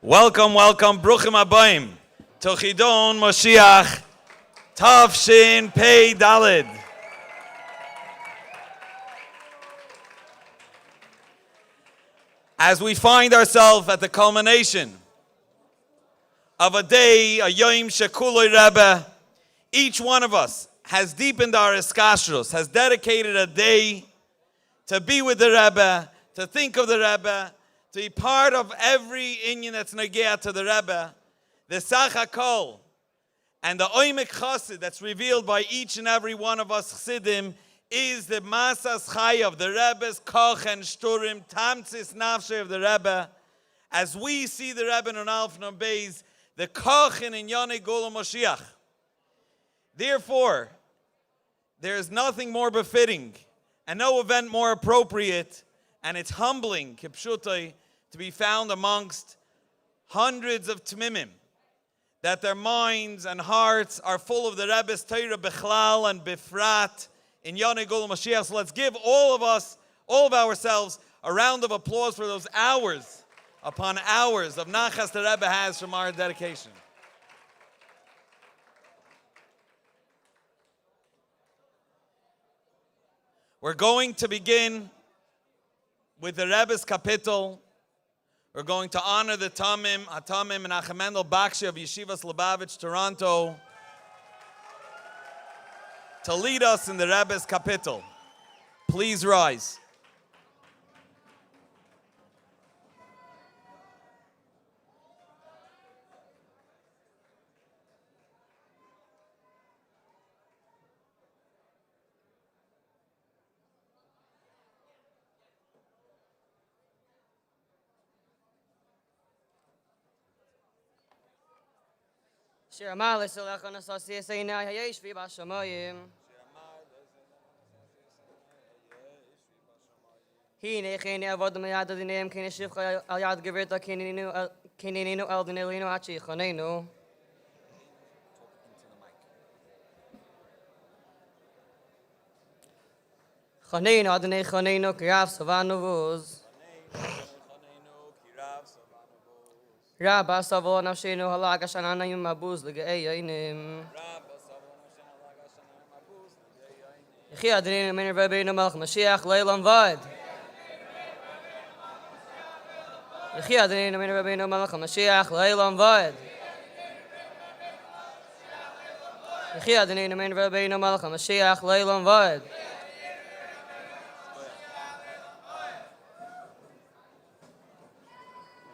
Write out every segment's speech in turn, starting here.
Welcome, Bruchim Abayim, to Chidon Moshiach, Tavshin Pei Dalid. As we find ourselves at the culmination of a day, a Yom Shekuloi Rebbe, each one of us has deepened our iskashrus, has dedicated a day to be with the Rebbe, to think of the Rebbe, to be part of every inyan that's negea to the Rebbe, the Sach HaKol, and the Oimek Chassid that's revealed by each and every one of us Chassidim is the Masas Chayav, the Rebbe's Koch and Shturim, Tamtzis Nafshe of the Rebbe. As we see the Rebbe in Alf Nun Beis, the Koch in Inyonei Geulah Moshiach. Therefore, there is nothing more befitting and no event more appropriate, and it's humbling, Kipshutai, to be found amongst hundreds of Tmimim, that their minds and hearts are full of the Rebbe's Torah Bechlal and Bifrat in Inyonei Geulah Mashiach. So let's give all of us, all of ourselves, a round of applause for those hours upon hours of Nachas the Rebbe has from our dedication. We're going to begin with the Rebbe's kapitel. We're going to honor the Tamim and Rabbi Mendel Blau of Yeshivas Lubavitch, Toronto, to lead us in the Rebbe's kapitel. Please rise. Shir Amal Yisrael Echon Asasi Yisayinai Hayeshvi Bashamayim Hine Chene Avodim Yad Adinem Kene Shivcha Al Yad Gevirta Keninu El Dinelino Hachi Chonenu Chonenu Adonai Chonenu Kirav Savanu Vuz Rabba Savo Nafshenu Halaga Shananayim Mabuz Ligayanim Yechi Adonai Min Rabbeinu Melech Mashiach Leilam Vad Yechi Adonai Min Rabbeinu Melech Mashiach Leilam Vad Yechi Adonai Min Rabbeinu Melech Mashiach Leilam Vad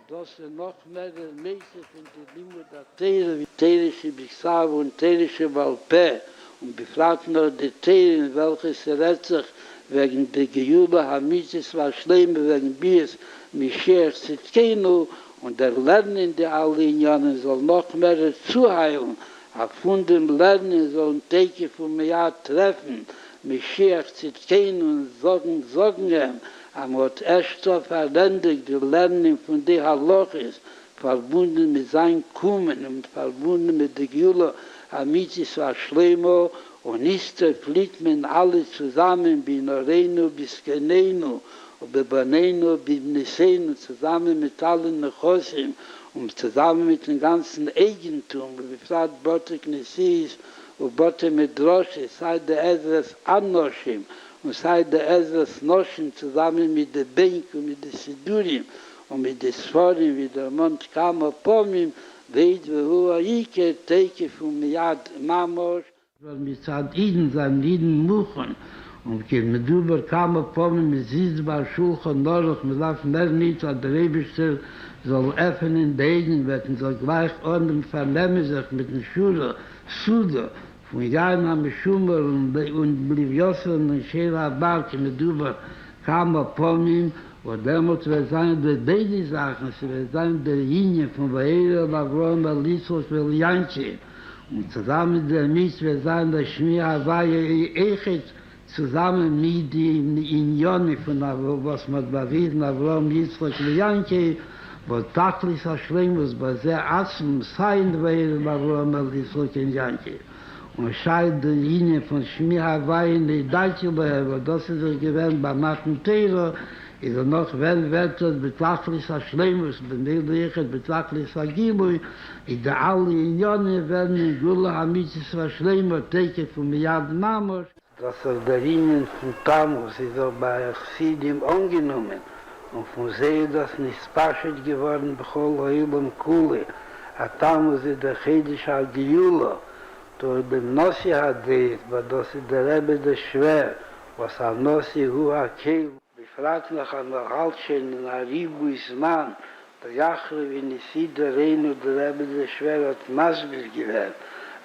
Das noch mehr der Mäßig in der Limut der Teire, wie Teirische Bixav und Teirische Valpä, und befragt nur die Teire, in welches sich wegen der Geulah Hamitzis war schlimm, wegen Bies, Moshiach Tzidkenu, und der Lernen der alle Inyonen soll noch mehr zuheilen, auf von dem Lernen sollen Teike von mir treffen, Moshiach Tzidkenu und sagen Amot Eshtov verlendigt die Lernen von der Halochis, verbunden mit sein Kumen und verbunden mit der Geulah Hamitzis war Shlomo, und ist fliegt man alle zusammen, bi Noreinu, bis Kenenu, und bi Baneinu, bi Bneseinu, zusammen mit allen Nechosim, und zusammen mit dem ganzen Eigentum, wie gesagt, Bote Knessis, und Bote Medroshe, sei der Ezras Anoshim, und sei der Ezras Noshim zusammen mit der Bank und mit der Sidurim und mit der Sforim, wie der Mond kam auf Pomim, weit wo Ike, Teike von Miyad Mamosh, weil mit Zadiden sein Lieden Muchen, und mit Duber kam auf Pomim, mit Zizbar, Schulchan, Noroch, mit Laf Mernitz, und der Rebischter soll öffnen, Degen werden, soll gleich ordnen, vernehmen sich mit den Schule, Suda, von Jahren am Schumer und blieb Yosef und Shela Barke mit Duber kam auf Pomim, und damals wird sein, der beide Sachen, es wird sein, der Linie von Vaera, Lavron, Lisos, Veljanche, und zusammen der Mies wird sein, der Shmir Havaya, Echet, zusammen mit dem Inyonei von was man bewiesen, Lavron, Lisos, Veljanche, wo Tachlis Hashlem, was bei sehr Asm, sein, Vaera, Lavron, Lisos, Veljanche. Und scheint die Linie von Shmir Havaya in die Deutsche Behörde, das ist gewähnt bei Matan Teiro, Ist noch Welt betrachtlich als Schleimus, betrachtlich als Gimui, ist der alle Inyonei werden Geulah Amitzis was Schleimus, Teke von Miyad Mamos. Das ist der Linien von Tammuz, ist auch bei Chassidim angenommen. Und von See das nicht Paschet geworden, Bechol Oilam Kuli. A Tammuz ist der Chidon Gala. Durch den Nossi hat aber das ist der Rebbe der Schwer, was am Nossi Keil. Befragt nach einer Haltschen in Aribu Isman, der Jachre wie Nissi der Rein und der Rebbe der Schwer hat Masbil gewählt.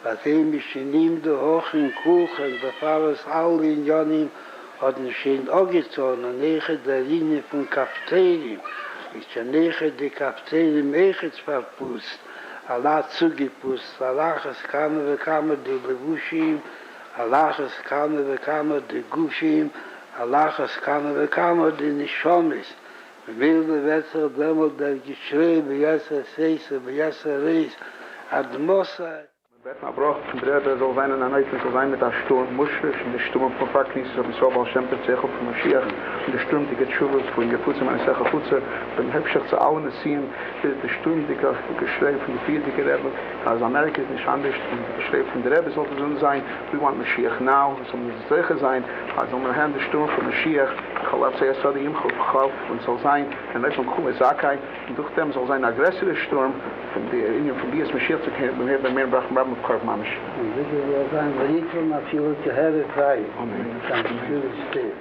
Was ist in ihm der hohen Kuchen, der Pfarrers alle Inyonim hat ihn schön angezogen, und nachher der Linie von Kapterim. Ist ja nachher die Kapterim echt verpust. Allah zugepust, Allah es kam die Levushim, Allah es kam die Gushim, Allah es kam die Nishomis. Wilde Wetter, dämmelt der Geschrei, Beyasser Seise, Beyasser Reis, Admosa. Man braucht von der Rebbe soll sein, ein Neuten soll sein mit der Sturm Muschel, und der Sturm von Faknis, so wie so Baal Shem Tov Zeichel von Moshiach, und der Sturm die Getschuvas von Gefutze, meine Sache Futze, beim Hebschach zu Auen ziehen, der Sturm die Geschrei von der Viertige Rebbe, also Amerika ist nicht anders, und der Geschrei von der Rebbe sollte so sein, we want Moshiach now, so muss es Zeichel sein, also man hat der Sturm von Moshiach, Chalab Seyasadi im Chalab, und soll sein, ein Reich von Kume Sakai, und durch dem soll sein aggressive Sturm, von Dias Moshiach zu kennen, bei mir brachen Rabbi Korb Mamish. Und wir wollen sagen, wir nicht mehr viel zu Herre frei. Amen. Dann viel stehen.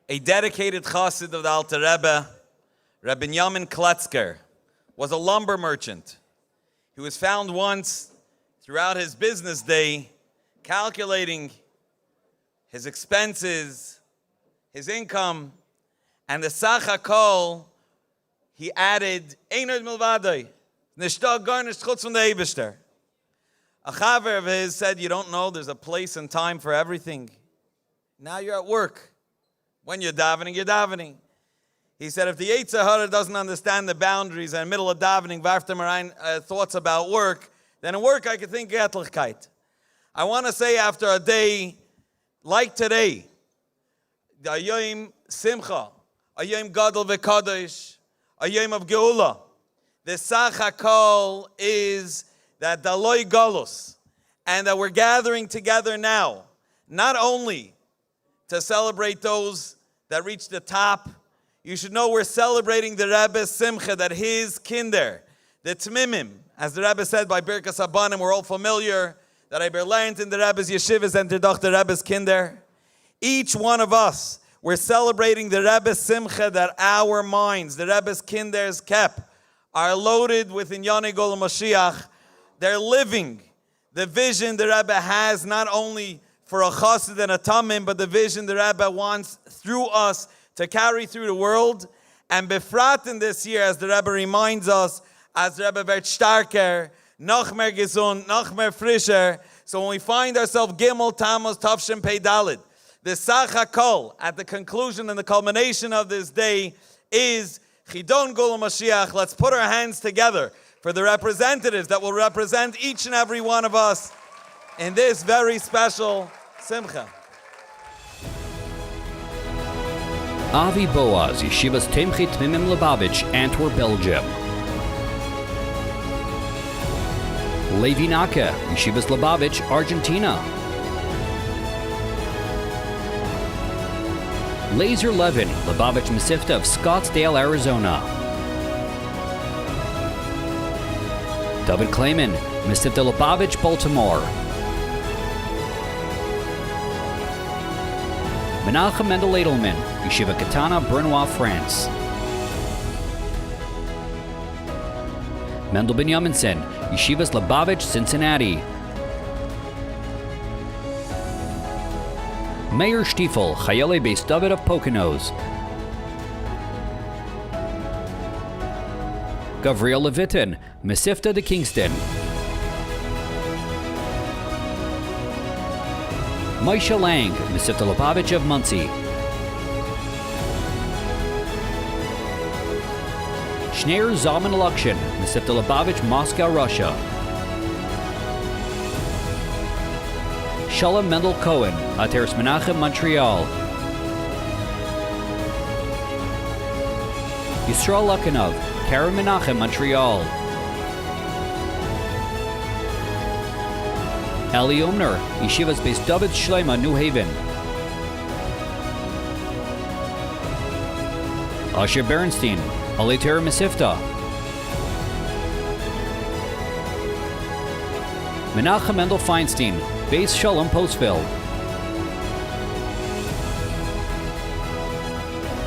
A dedicated chassid of the Alter Rebbe, Rabbi Yamin Kletzker, was a lumber merchant. He was found once throughout his business day calculating his expenses, his income, and the Sach HaKol, he added, Einod Milvadoi, Nishtag garnished chutz from the Eibishter. A chaver of his said, you don't know there's a place and time for everything. Now you're at work. When you're davening, you're davening. He said, if the Yetzer Hara doesn't understand the boundaries and in the middle of davening, thoughts about work, then in work I could think Gatlichkeit. I want to say after a day like today, a Yom Simcha, a Yom Gadol V'Kadosh, a Yom of Geulah, the Sach HaKol is that Daloi Galus, and that we're gathering together now, not only to celebrate those that reached the top. You should know we're celebrating the Rebbe's Simcha, that his kinder, the Tmimim, as the Rebbe said by Birkas Abanim, we're all familiar, that I learned in the Rebbe's Yeshivas and the Rebbe's kinder. Each one of us, we're celebrating the Rebbe's Simcha, that our minds, the Rebbe's kinder's kept, are loaded with Inyonei Geulah Moshiach. They're living the vision the Rebbe has, not only for a chassid and a tamim, but the vision the Rebbe wants through us to carry through the world. And befrat in this year, as the Rebbe reminds us, as the Rebbe wird starker, noch mehr gesund, noch mehr frischer. So when we find ourselves Gimel, Tammuz, Tavshin, Pei Daled, the Sach HaKol, at the conclusion and the culmination of this day, is Chidon Gala Mashiach. Let's put our hands together for the representatives that will represent each and every one of us in this very special Simcha. Avi Boaz, Yeshivas Temchit Mimim Lubavitch, Antwerp, Belgium. Levi Naka, Yeshivas Lubavitch, Argentina. Laser Levin, Lubavitch Mesivta of Scottsdale, Arizona. David Klayman, Mesivta Lubavitch, Baltimore. Menachem Mendel Edelman, Yeshiva Katana, Brunois, France. Mendel Binyaminson, Yeshivas Lubavitch, Cincinnati. Meir Stiefel, Chayele Beis David of Poconos. Gavriel Levitin, Mesivta de Kingston. Maisha Lang, Mesivta Lubavitch of Muncie. Schneier Zalman Lukshin, Mesivta Lubavitch, Moscow, Russia. Shalom Mendel Cohen, Ateres Menachem, Montreal. Yisrael Lukanov, Karen Menachem, Montreal. Eli Umner, Yeshivas Beis David Shlema, New Haven. Asher Bernstein, Aleter Mesivta. Menachem Mendel Feinstein, Beis Shalom Postville.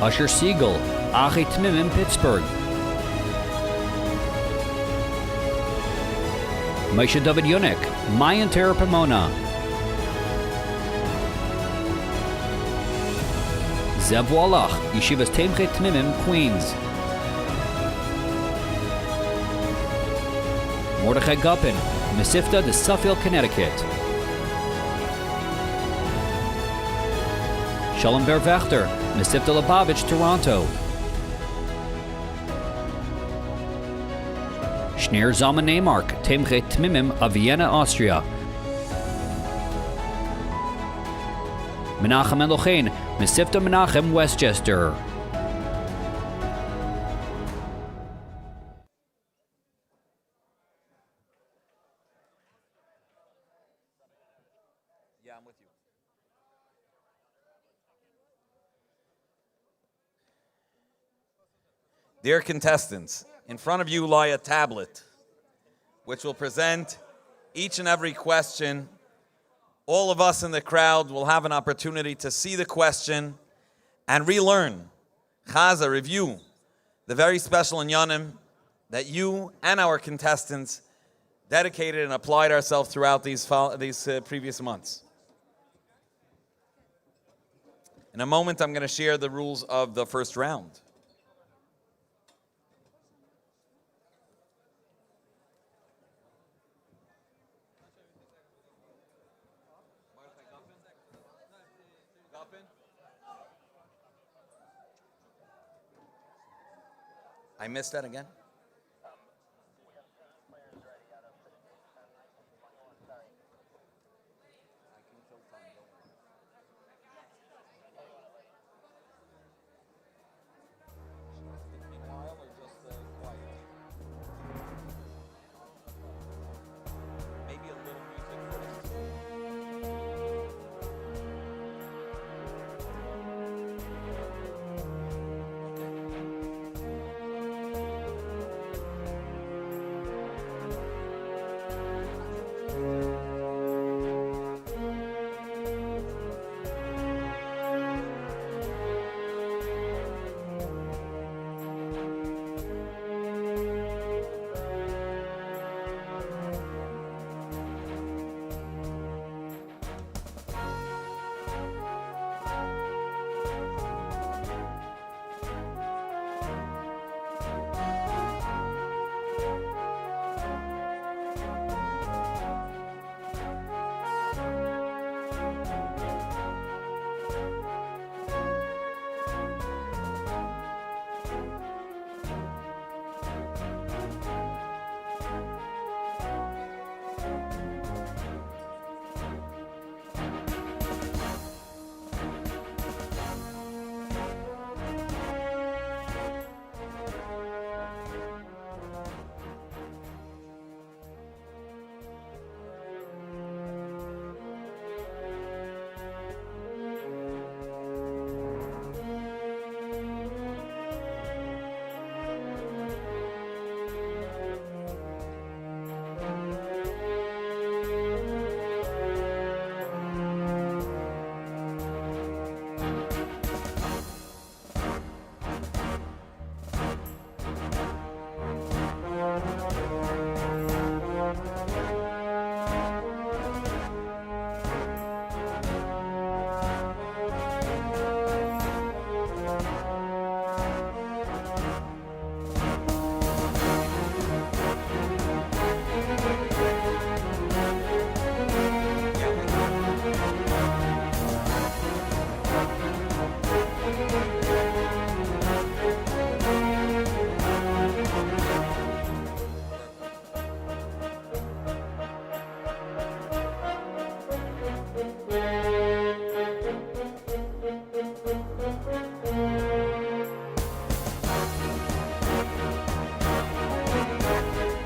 Asher Siegel, Ache Tmimim, Pittsburgh. Maisha David Yunik, Mayan Terra Pomona. Zev Wallach, Yeshivas Temchet Tmimim, Queens. Mordechai Guppin, Mesivta de Suffield, Connecticut. Shalom Ber Vechter, Mesivta Lubavitch, Toronto. Schneer Zalman Neymark, Temchet Tmimim of Vienna, Austria. Menachem Mendel Chain, Mesivta Menachem, Westchester. Yeah, I'm with you. Dear contestants, in front of you lie a tablet which will present each and every question. All of us in the crowd will have an opportunity to see the question and relearn, chaza, review, the very special inyanim that you and our contestants dedicated and applied ourselves throughout these previous months. In a moment, I'm going to share the rules of the first round. I missed that again?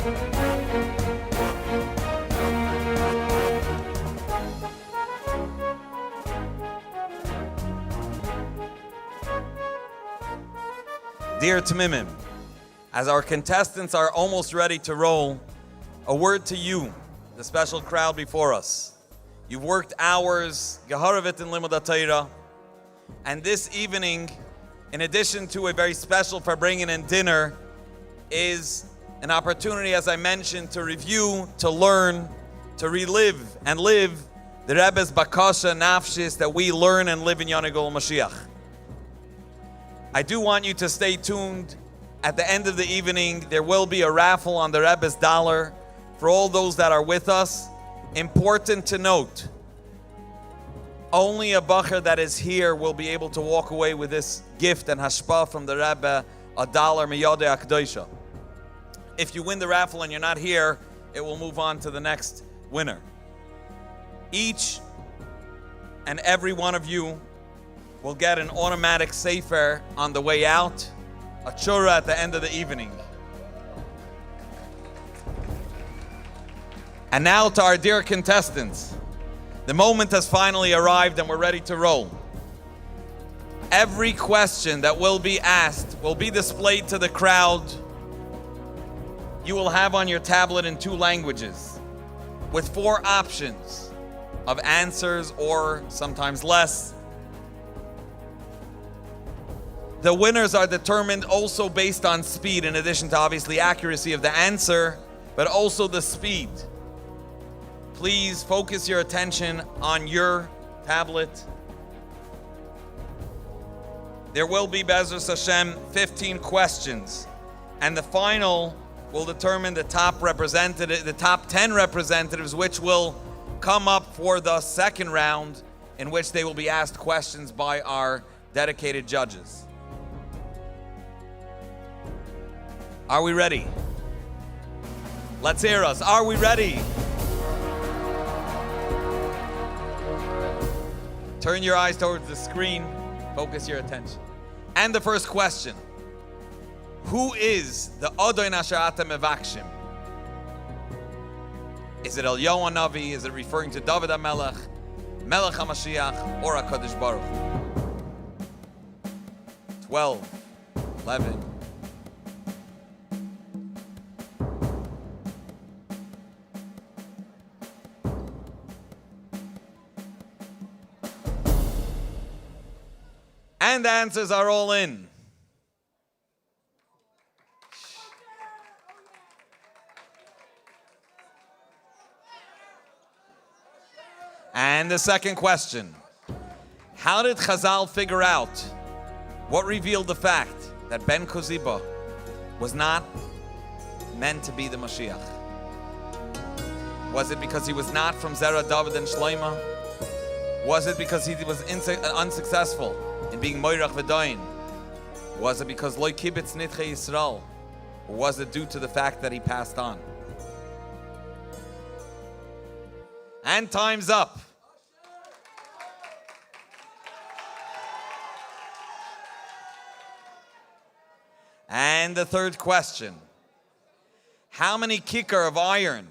Dear Tamimim, as our contestants are almost ready to roll, a word to you, the special crowd before us. You've worked hours, geharavit in limud HaTorah, and this evening, in addition to a very special bringing in dinner, is an opportunity, as I mentioned, to review, to learn, to relive and live the Rebbe's bakasha nafshis that we learn and live in Inyonei Geulah Moshiach. I do want you to stay tuned. At the end of the evening, there will be a raffle on the Rebbe's dollar for all those that are with us. Important to note, only a bacher that is here will be able to walk away with this gift and hashpah from the Rebbe, $1 miyodei Achdus. If you win the raffle and you're not here, it will move on to the next winner. Each and every one of you will get an automatic sefer on the way out, a chura at the end of the evening. And now to our dear contestants. The moment has finally arrived and we're ready to roll. Every question that will be asked will be displayed to the crowd. You will have on your tablet in 2 languages with 4 options of answers or sometimes less. The winners are determined also based on speed, in addition to obviously accuracy of the answer, but also the speed. Please focus your attention on your tablet. There will be, Be'ezus Hashem, 15 questions, and the final will determine the top 10 representatives, which will come up for the second round, in which they will be asked questions by our dedicated judges. Are we ready? Let's hear us. Are we ready? Turn your eyes towards the screen. Focus your attention. And the first question. Who is the Adon Asher Atem Mevakshim? Is it Eliyahu Navi? Is it referring to David HaMelech, Melech HaMashiach, or HaKadosh Baruch Hu? 12, 11. And the answers are all in. And the second question. How did Chazal figure out what revealed the fact that Ben Koziba was not meant to be the Moshiach? Was it because he was not from Zerah David and Shlomo? Was it because he was unsuccessful in being Moirach V'Dain? Was it because Loi Kibitz Nitche Yisrael? Or was it due to the fact that he passed on? And time's up. And the third question. How many kikar of iron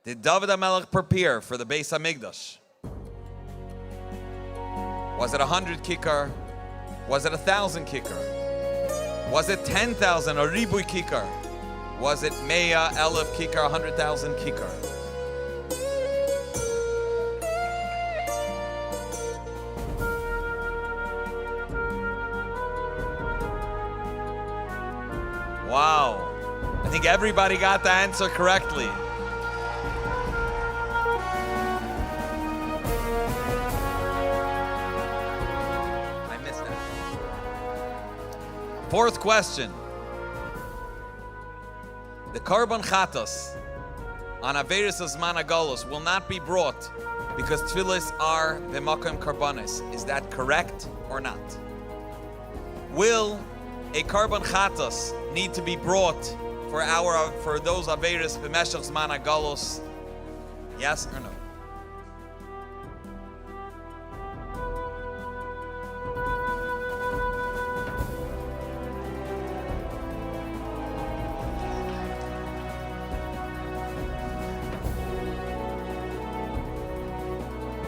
did David HaMelech prepare for the Beis HaMikdash? Was it 100 kikar? Was it 1,000 kikar? Was it 10,000 or ribui kikar? Was it Meya, Elef kikar, 100,000 kikar? Wow. I think everybody got the answer correctly. I missed that. Fourth question. The Korban Chatos on Averis Zman HaGolus will not be brought because tefillos are b'makom karbanis. Is that correct or not? Will a Korban Chatos need to be brought for those Averis b'meshach Zman HaGolus? Yes or no?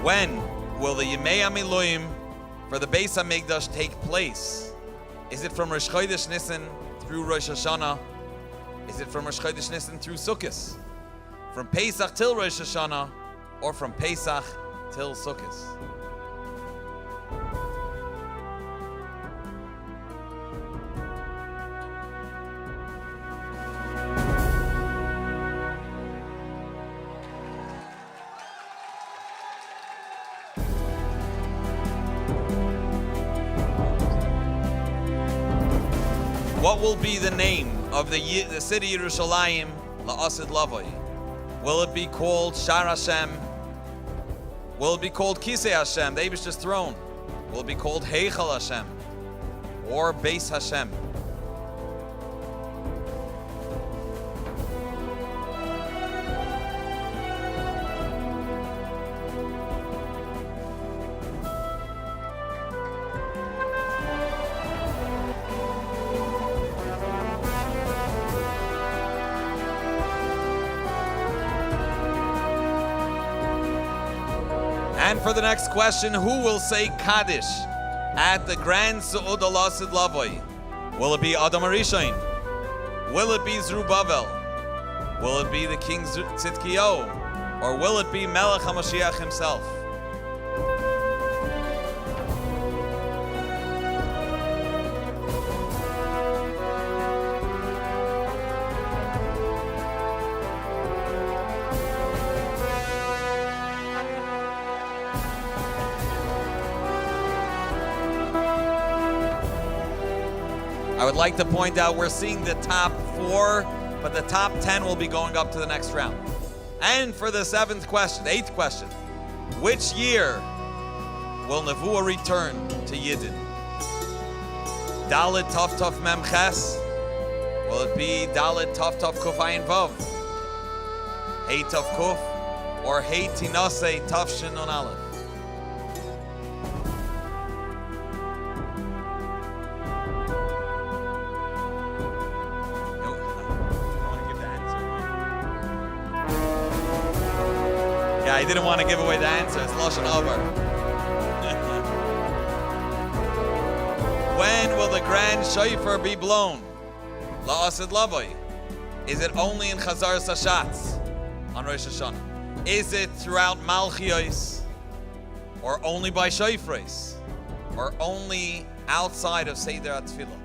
When will the Yemei HaMiluim for the Beis HaMikdash take place? Is it from Rosh Chodesh Nisan through Rosh Hashanah? Is it from Rosh Chodesh Nisan through Sukkot? From Pesach till Rosh Hashanah, or from Pesach till Sukkot? What will be the name of the city Yerushalayim la'asid lavoi? Will it be called Shar Hashem? Will it be called Kisei Hashem, the Eibishter's throne? Will it be called Heichal Hashem or Beis Hashem? And for the next question, who will say Kaddish at the Grand Su'ud Al-Asid Lavoi? Will it be Adam HaRishon? Will it be Zerubbabel? Will it be the King Tzidkiyahu? Or will it be Melech HaMoshiach himself? I would like to point out we're seeing the top 4, but the top 10 will be going up to the next round. And for the 8th question, which year will Nevuah return to Yidden? Dalet Tov Tov Mem Ches? Will it be Dalet Tov Tov Kuf Ayin Vav? Hey Tov Kuf? Or Hey Tinase Tov Shin Nun Aleph? I didn't want to give away the answer. It's Lashon Over. When will the grand shofar be blown? La'asid Lavoi. Is it only in Chazaras Hashatz on Rosh Hashanah? Is it throughout Malchios? Or only by shofars? Or only outside of Seder HaTfilah?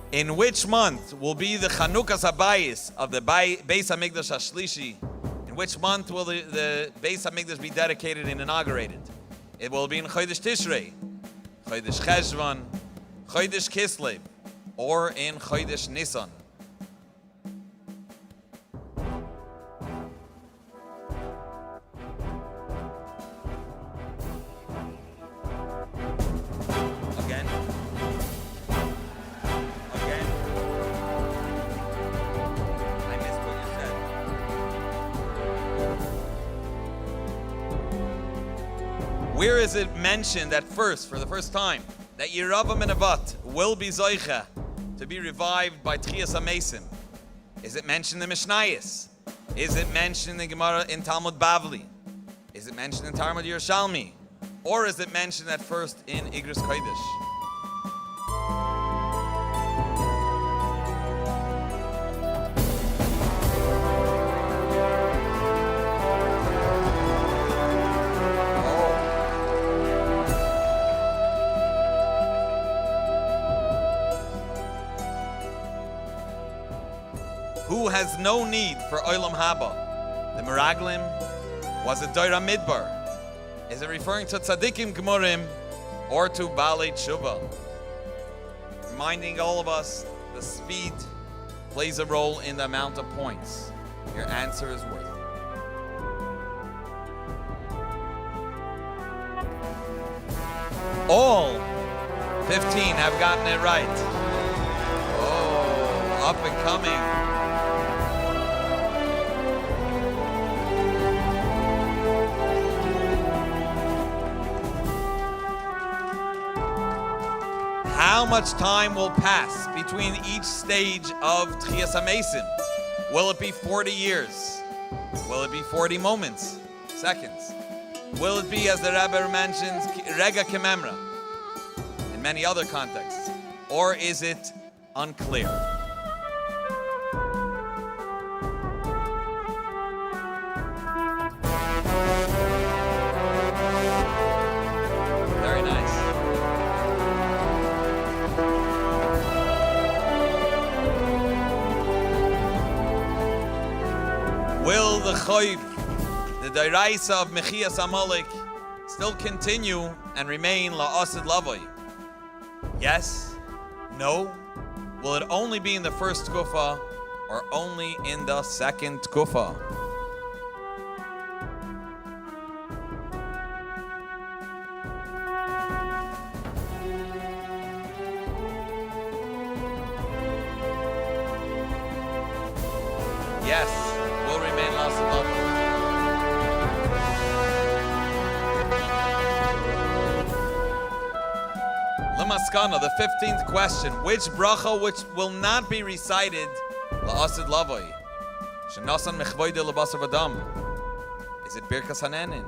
In which month will be the Chanukas Habayis of the Beis HaMikdash HaShlishi? In which month will the Beis HaMikdash be dedicated and inaugurated? It will be in Chodesh Tishrei, Chodesh Cheshvan, Chodesh Kislev, or in Chodesh Nisan. Where is it mentioned at first, for the first time, that Yeravam and Avat will be Zoicha to be revived by Tchias HaMesim? Is it mentioned in Mishnayos? Is it mentioned in Gemara in Talmud Bavli? Is it mentioned in Talmud Yerushalmi? Or is it mentioned at first in Igros Kodesh? Who has no need for Olam Haba? The Meraglim? Was it Doira Midbar? Is it referring to Tzadikim Gemurim or to Balei Tshuva? Reminding all of us, the speed plays a role in the amount of points your answer is worth. All 15 have gotten it right. Oh, up and coming. How much time will pass between each stage of Tchias HaMesim? Will it be 40 years? Will it be 40 moments, seconds? Will it be, as the Rebbe mentions, Rega Kememra, in many other contexts? Or is it unclear? Very nice. Will the Choyv, the Dairaisa of Mechias Amalek, still continue and remain La'asid Lavoi? Yes? No? Will it only be in the first Tkufa or only in the second Tkufa? Yes, will remain La'asid Lavoi. Lemaskana, the 15th question. Which bracha which will not be recited la'asid lavoi? Shenasan mechvoide lebasar v'dam. Is it Birkas Hanenin?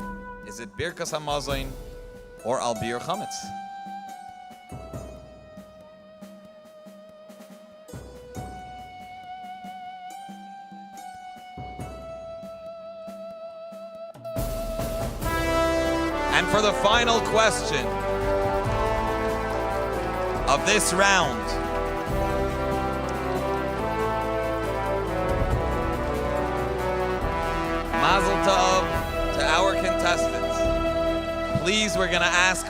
Is it Birkas Hamazain? Or Al Bir Chametz? And for the final question of this round, Mazel Tov to our contestants. Please, we're going to ask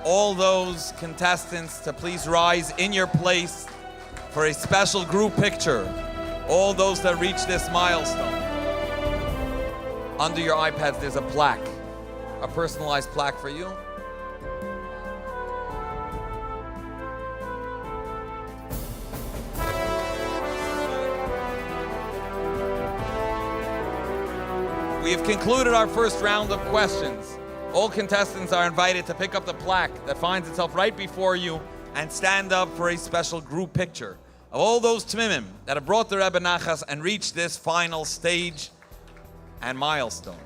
all those contestants to please rise in your place for a special group picture. All those that reach this milestone. Under your iPads, there's a plaque, a personalized plaque for you. We have concluded our first round of questions. All contestants are invited to pick up the plaque that finds itself right before you and stand up for a special group picture of all those Tmimim that have brought the Rebbe Nachas and reached this final stage and milestone.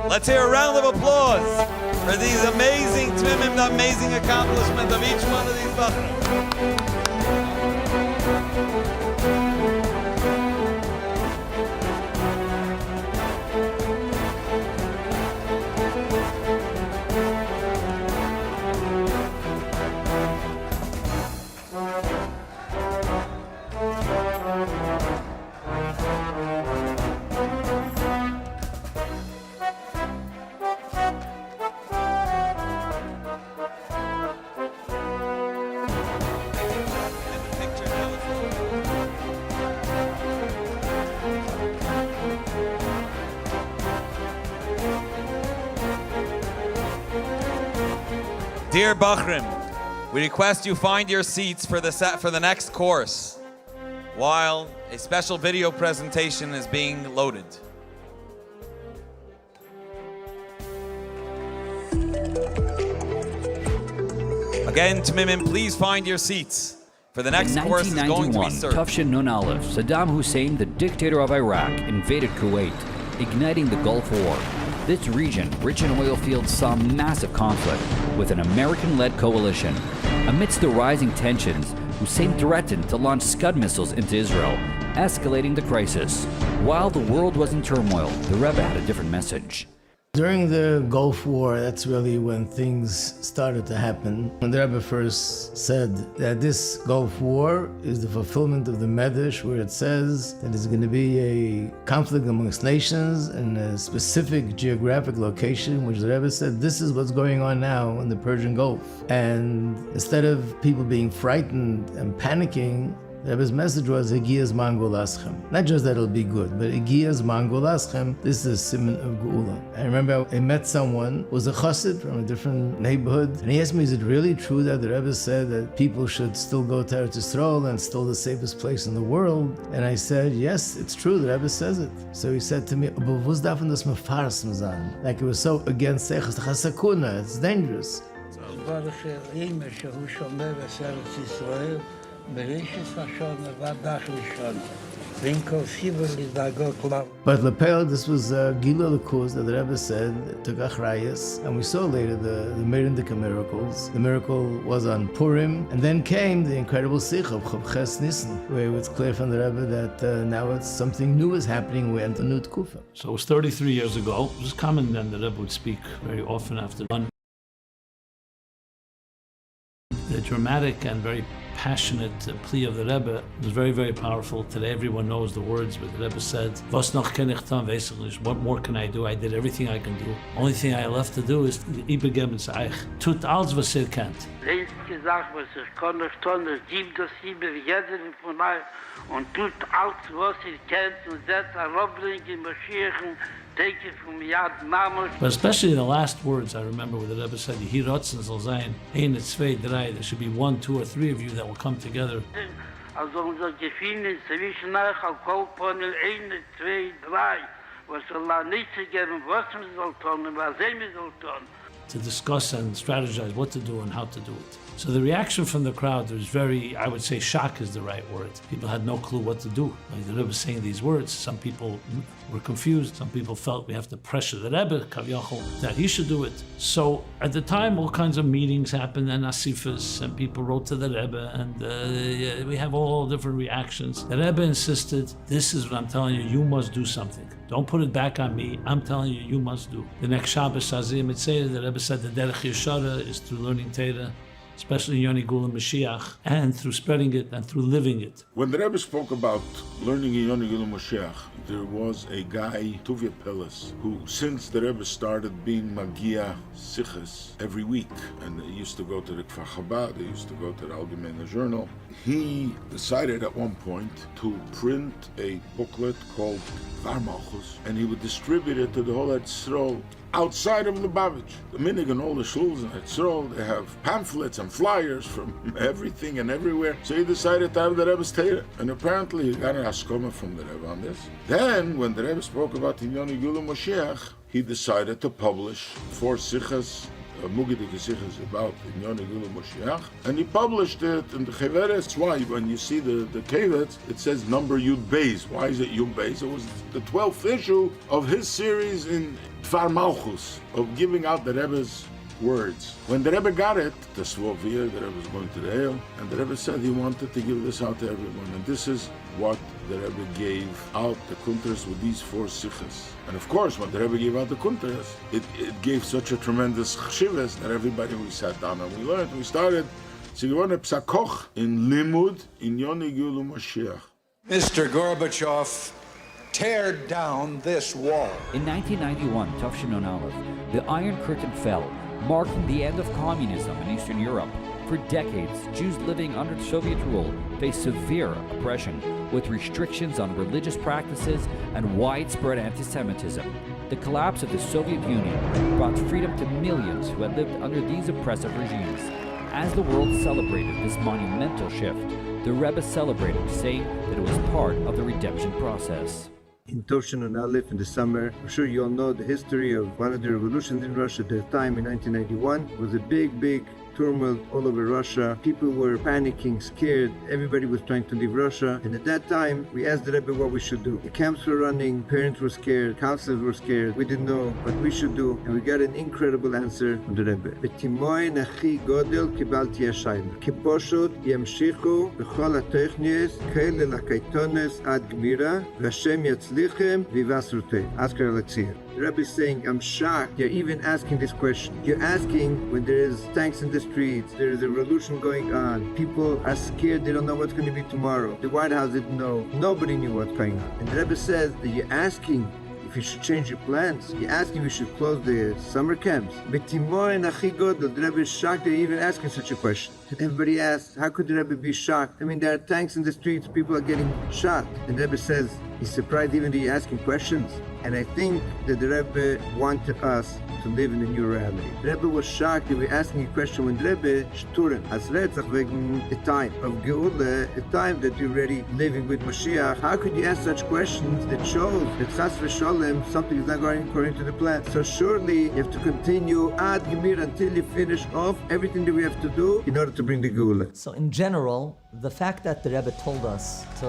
Let's hear a round of applause for these amazing Tmimim, the amazing accomplishment of each one of these Bochurim. Dear Bochurim, we request you find your seats for the next course while a special video presentation is being loaded. Again, Tmimim, please find your seats for the next course is going to be served. In 1991, Tufshin Nun Aleph, Saddam Hussein, the dictator of Iraq, invaded Kuwait, igniting the Gulf War. This region, rich in oil fields, saw massive conflict with an American-led coalition. Amidst the rising tensions, Hussein threatened to launch Scud missiles into Israel, escalating the crisis. While the world was in turmoil, the Rebbe had a different message. During the Gulf War, that's really when things started to happen. When the Rebbe first said that this Gulf War is the fulfillment of the Medrash, where it says that there's going to be a conflict amongst nations in a specific geographic location, which the Rebbe said, this is what's going on now in the Persian Gulf. And instead of people being frightened and panicking, the Rebbe's message was, Egiya Zman Geulah. Not just that it'll be good, but Egiya Zman Geulah, this is a simon of Geulah. I remember I met someone who was a chassid from a different neighborhood, and he asked me, is it really true that the Rebbe said that people should still go to Eretz Yisrael and still the safest place in the world? And I said, yes, it's true, the Rebbe says it. So he said to me, but what's that from this mefarsim zan? Like it was so against Seichas Chasakuna, it's dangerous. But Lepel, this was Gila Lakuz that the Rebbe said, took Achrayas, and we saw later the Merindik miracles. The miracle was on Purim, and then came the incredible Sikh of Chavches Nissen, where it's clear from the Rebbe that now it's something new is happening, we enter New Tkufa. So it was 33 years ago. It was common then the Rebbe would speak very often after one. The dramatic and very passionate plea of the Rebbe was very, very powerful. Today everyone knows the words, but the Rebbe said, "Was noch kann ich tun, what more can I do? I did everything I can do. Only thing I left to do is übergeben zu euch. Tut alles, was ihr kennt." Einzige Sache, was ich kann nicht tun, ist, gib das über jeden von euch und tut alles, was ihr kennt und setzt ein Robbling in Moshiach. But especially the last words I remember where the Rebbe said, "Yehi rotzen soll sein, ein, zwei, drei." There should be 1, 2, or 3 of you that will come together. Also unser Gefühl zwischen euch auf Kolponel 1, 2, 3, was Allah nicht zu geben, was man soll tun und was man soll tun. To discuss and strategize what to do and how to do it. So the reaction from the crowd was very, I would say shock is the right word. People had no clue what to do. Like the Rebbe was saying these words, some people were confused, some people felt we have to pressure the Rebbe, Kaviyachol, that he should do it. So at the time all kinds of meetings happened and asifas, and people wrote to the Rebbe, and we have all different reactions. The Rebbe insisted, this is what I'm telling you, you must do something. Don't put it back on me, I'm telling you, you must do. The next Shabbos, Azim, it says, the Rebbe said the Derech Yeshara is through learning Torah, especially Inyonei Geulah Moshiach, and through spreading it and through living it. When the Rebbe spoke about learning Inyonei Geulah Moshiach, there was a guy, Tuvia Peles, who since the Rebbe started being Magia Siches every week, and he used to go to the Kfar Chabad, he used to go to the Allgemeine Journal, he decided at one point to print a booklet called Var Malchus, and he would distribute it to the whole Eretz Yisrael outside of Lubavitch. The minig and all the shuls in Eretz Yisrael, they have pamphlets and flyers from everything and everywhere. So he decided to have the Rebbe's Torah, and apparently he got an askoma from the Rebbe on this. Then, when the Rebbe spoke about Inyonei Geulah Moshiach, he decided to publish 4 sichas, Mugidike sichas about Inyonei Geulah Moshiach, and he published it in the Cheveres. That's why when you see the Keynote, it says number Yud Beis. Why is it Yud Beis? It was the 12th issue of his series in Dvar Malchus, of giving out the Rebbe's words. When the Rebbe got it, the Svovia, the Rebbe was going to the Eil, and the Rebbe said he wanted to give this out to everyone. And this is what the Rebbe gave out, the kuntras with these 4 sichas. And of course, when the Rebbe gave out the kuntras, it gave such a tremendous chshivas that everybody, we sat down and we learned, we started Sigurone Psakoch in Limud, Inyonei Geulah Moshiach. Mr. Gorbachev, tear down this wall. In 1991, Tufshinon Aleph, the Iron Curtain fell, marking the end of communism in Eastern Europe. For decades, Jews living under Soviet rule faced severe oppression, with restrictions on religious practices and widespread anti-Semitism. The collapse of the Soviet Union brought freedom to millions who had lived under these oppressive regimes. As the world celebrated this monumental shift, the Rebbe celebrated, saying that it was part of the redemption process. In Tufshinon Aleph in the summer, I'm sure you all know the history of one of the revolutions in Russia at that time in 1991 was a big turmoil all over Russia. People were panicking, scared. Everybody was trying to leave Russia. And at that time, we asked the Rebbe what we should do. The camps were running, parents were scared, counselors were scared. We didn't know what we should do. And we got an incredible answer from the Rebbe. B'timoy nachi godel kibalti hashayla. Kiposhot yamshichu b'chol ha'technies kele lakaitones ad gmira v'Hashem yatzlichem v'yivasruteh. Asker alatzir. The Rebbe is saying, I'm shocked you're even asking this question. You're asking when there is tanks in the streets, there is a revolution going on, people are scared, they don't know what's going to be tomorrow. The White House didn't know. Nobody knew what's going on. And the Rebbe says that you're asking if you should change your plans. You're asking if you should close the summer camps. But Timor and Achigod, the Rebbe is shocked they're even asking such a question. And everybody asks, how could the Rebbe be shocked? I mean, there are tanks in the streets, people are getting shot. And the Rebbe says, he's surprised even that you're asking questions. And I think that the Rebbe wanted us to live in a new reality. The Rebbe was shocked that we're asking a question when the Rebbe shturen as retzach wegen the time of Geulah, a time that you're already living with Moshiach. How could you ask such questions that shows that chas v'sholem something is not going according to the plan? So surely you have to continue ad gemir until you finish off everything that we have to do in order to bring the Geulah. So in general, the fact that the Rebbe told us to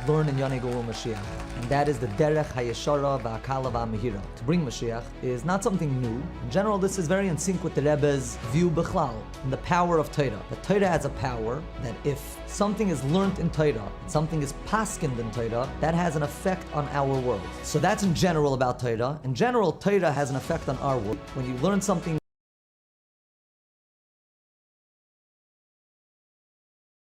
learn Inyonei Geulah Mashiach, and that is the derech hayeshara v'akala v'amehira, to bring Mashiach, is not something new. In general, this is very in sync with the Rebbe's view b'chlal, and the power of Torah. The Torah has a power that if something is learned in Torah, something is paskined in Torah, that has an effect on our world. So that's in general about Torah. In general, Torah has an effect on our world. When you learn something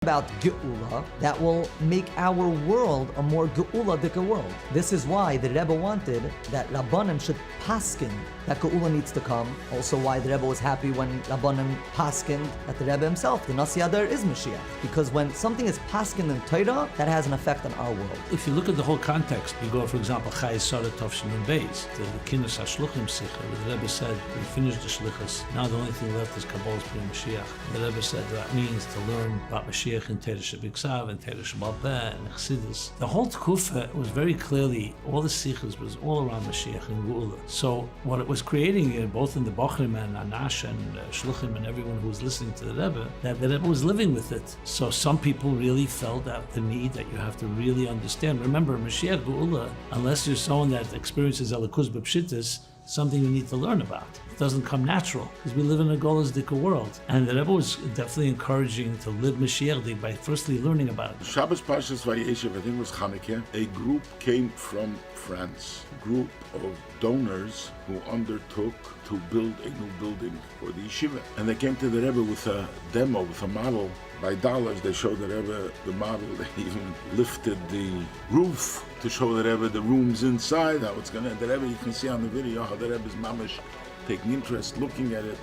about Geulah, that will make our world a more Geulah-dika world. This is why the Rebbe wanted that Rabbanim should paskin that Geulah needs to come. Also why the Rebbe was happy when Rabbanim paskined that the Rebbe himself, the Nasi Adar, is Mashiach. Because when something is paskined in Torah, that has an effect on our world. If you look at the whole context, you go, for example, Chai Sara Tovshin and Beis, the Keynote HaShluchim Sicha, where the Rebbe said, we finished the Shlichus, now the only thing left is Kabbalah's Pri Mashiach. The Rebbe said that means to learn about Mashiach in Torah Shebiksav and Torah Shebal Peh and Chassidus. The whole Tkufa was very clearly, all the Sichas was all around Mashiach and Geulah. So what it was creating, both in the Bochurim and Anash and Shluchim and everyone who was listening to the Rebbe, that the Rebbe was living with it. So some people really felt that the need that you have to really understand. Remember, Mashiach Geulah, unless you're someone that experiences Elikuz B'Pshitis, something you need to learn about. It doesn't come natural because we live in a Golas Dika world. And the Rebbe was definitely encouraging to live Mashiach by firstly learning about it. Shabbos Parshas Vayeshev, I think it was Chanukah, a group came from France, a group of donors who undertook to build a new building for the yeshiva. And they came to the Rebbe with a demo, with a model. By dollars, they showed the Rebbe the model. They even lifted the roof to show the Rebbe the rooms inside, how it's going to. The Rebbe, you can see on the video how the Rebbe is mamish taking interest, looking at it.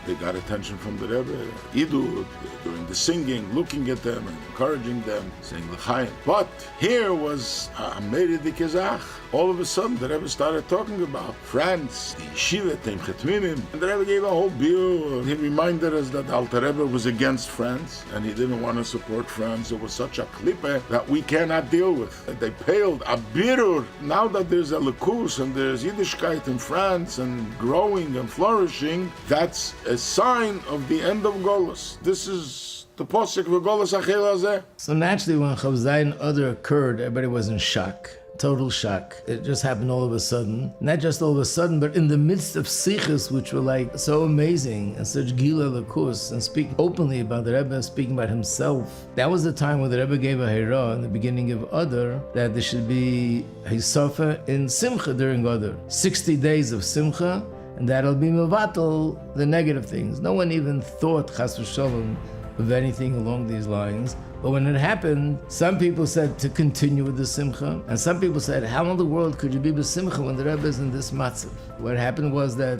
They got attention from the Rebbe, Idud, during the singing, looking at them and encouraging them, saying L'chaim. But here was permeated the Kezach. All of a sudden, the Rebbe started talking about France, the Yeshiva, Teim Chetminim. And the Rebbe gave a whole biur. He reminded us that Alter Rebbe was against France, and he didn't want to support France. It was such a klippe that we cannot deal with. They paled a birur. Now that there's a Lekus and there's Yiddishkeit in France and growing and flourishing, that's a sign of the end of Golos. This is the posik of Golos Achel Hazeh. So naturally, when Chav Zayin Adar occurred, everybody was in shock. Total shock. It just happened all of a sudden. Not just all of a sudden, but in the midst of sichos, which were like so amazing, and such gila lakus, and speak openly about the Rebbe, speaking about himself. That was the time when the Rebbe gave a hira in the beginning of Adar, that there should be hisafa in simcha during Adar. 60 days of simcha, and that'll be mevatel, the negative things. No one even thought, chas v'sholom, of anything along these lines. But when it happened, some people said to continue with the simcha, and some people said, how in the world could you be b'simcha when the Rebbe is in this matzav? What happened was that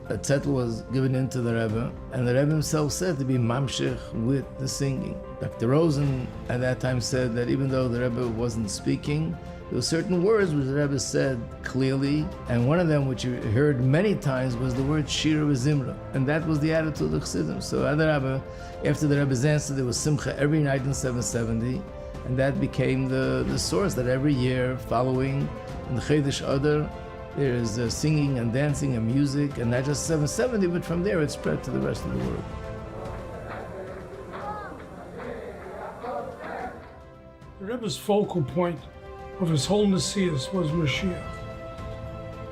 a tzedel was given in to the Rebbe, and the Rebbe himself said to be mamshech with the singing. Dr. Rosen at that time said that even though the Rebbe wasn't speaking, there were certain words which the Rebbe said clearly, and one of them, which you heard many times, was the word Shira v'Zimra, and that was the attitude of Chassidim. So after the Rebbe's answer, there was Simcha every night in 770, and that became the source that every year following in the Chedesh Adar, There's singing and dancing and music, and not just 770, but from there it spread to the rest of the world. The Rebbe's focal point of his whole Messias was Moshiach.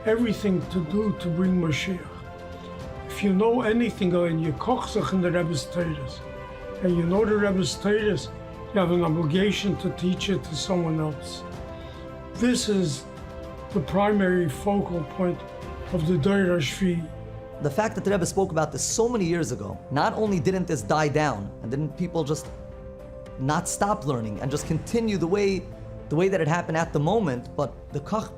Everything to do to bring Moshiach. If you know anything and you kochzach in the Rebbe's Teires, and you know the Rebbe's Teires, you have an obligation to teach it to someone else. This is the primary focal point of the Doira Shvi. The fact that the Rebbe spoke about this so many years ago, not only didn't this die down, and didn't people just not stop learning and just continue the way that it happened at the moment, but the Kach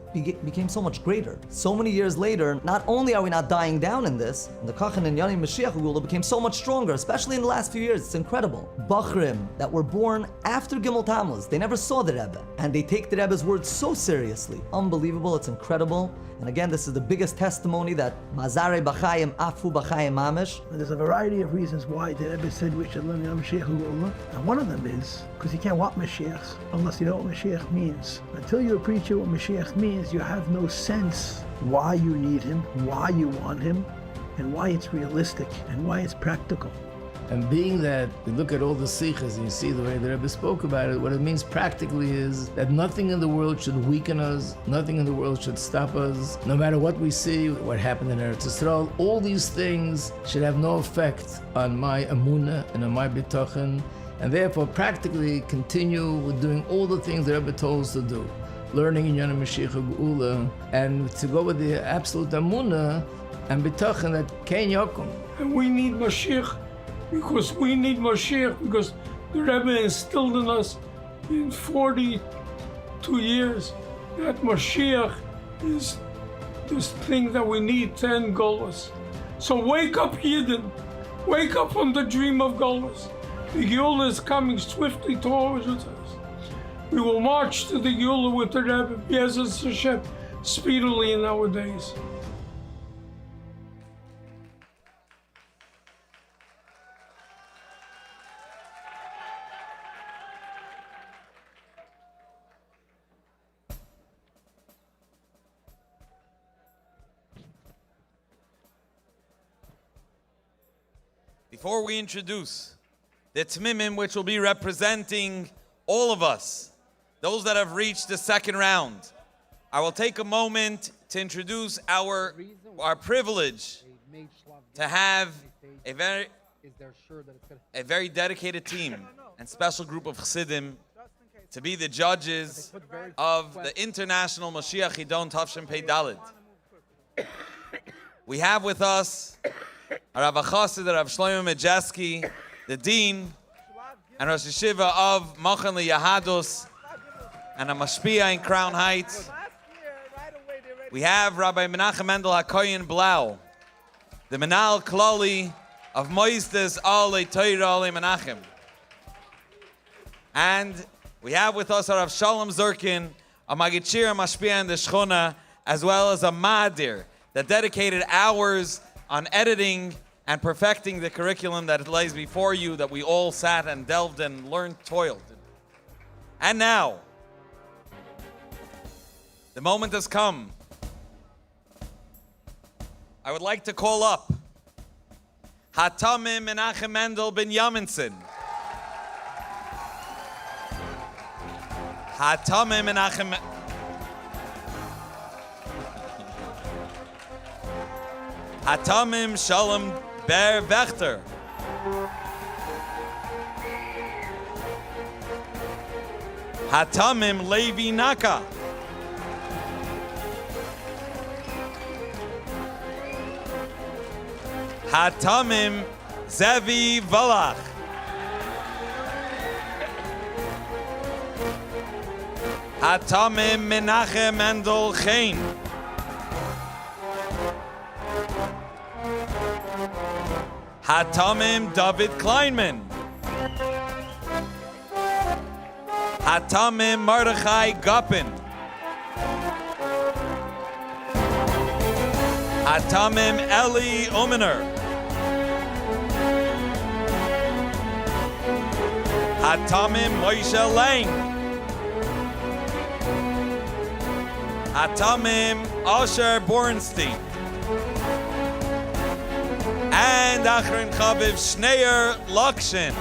became so much greater. So many years later, not only are we not dying down in this, and the Kach and Inyonei Moshiach Geulah became so much stronger, especially in the last few years. It's incredible. Bochurim that were born after Gimel Tammuz, they never saw the Rebbe, and they take the Rebbe's words so seriously. Unbelievable, it's incredible. And again, this is the biggest testimony that Mazare B'chayim Afu B'chayim Mamish. There's a variety of reasons why the Rebbe said we should learn Moshiach Geulah, and one of them is because you can't want Mashiach unless you know what Mashiach means. Until you appreciate what Mashiach means, you have no sense why you need him, why you want him, and why it's realistic, and why it's practical. And being that we look at all the sikhs and you see the way the Rebbe spoke about it, what it means practically is that nothing in the world should weaken us, nothing in the world should stop us, no matter what we see, what happened in Eretz Yisrael, all these things should have no effect on my emunah and on my bitachon, and therefore practically continue with doing all the things the Rebbe told us to do. Learning Inyonei Geulah, and to go with the absolute emunah and bitachon that Kein Yokum. And we need Mashiach because the Rebbe instilled in us in 42 years that Mashiach is this thing that we need to end Golas. So wake up, Yidden. Wake up from the dream of Golas. The Geulah is coming swiftly towards us. We will march to the Geulah with the Rebbe, B'ezras Hashem, speedily in our days. Before we introduce the Tmimim, which will be representing all of us, those that have reached the second round, I will take a moment to introduce our privilege to have a very dedicated team and special group of Chassidim to be the judges of the International Moshiach Chidon Tavshin Pei Daled. We have with us Rav Chassid, Rav Shloma Majeski, the Dean and Rosh Yeshiva of Mochen Yahadus and a Mashpia in Crown Heights. We have Rabbi Mendel Blau, the Menal Klali of Moisdes Ale Torah Ale Menachem. And we have with us Rav Shalom Zirkind, a Magichir Mashpia in the Shchona, as well as a Madir that dedicated hours on editing and perfecting the curriculum that lays before you, that we all sat and delved and learned, toiled. And now, the moment has come. I would like to call up Hatamim Menachem Mendel Ben Yaminson. Hatamim Menachem Hatamim Shalom Ber Vechter. Hatamim Levi Naka. Hatamim Zevi Valach. Hatamim Menachem Mendel Chaim. Hatamim David Kleinman. Hatamim Mordechai Gopin. Hatamim Eli Umener. Hatamim Moshe Lang. Atamim Asher Bornstein. And Achron Chaviv Schneier Lakshin.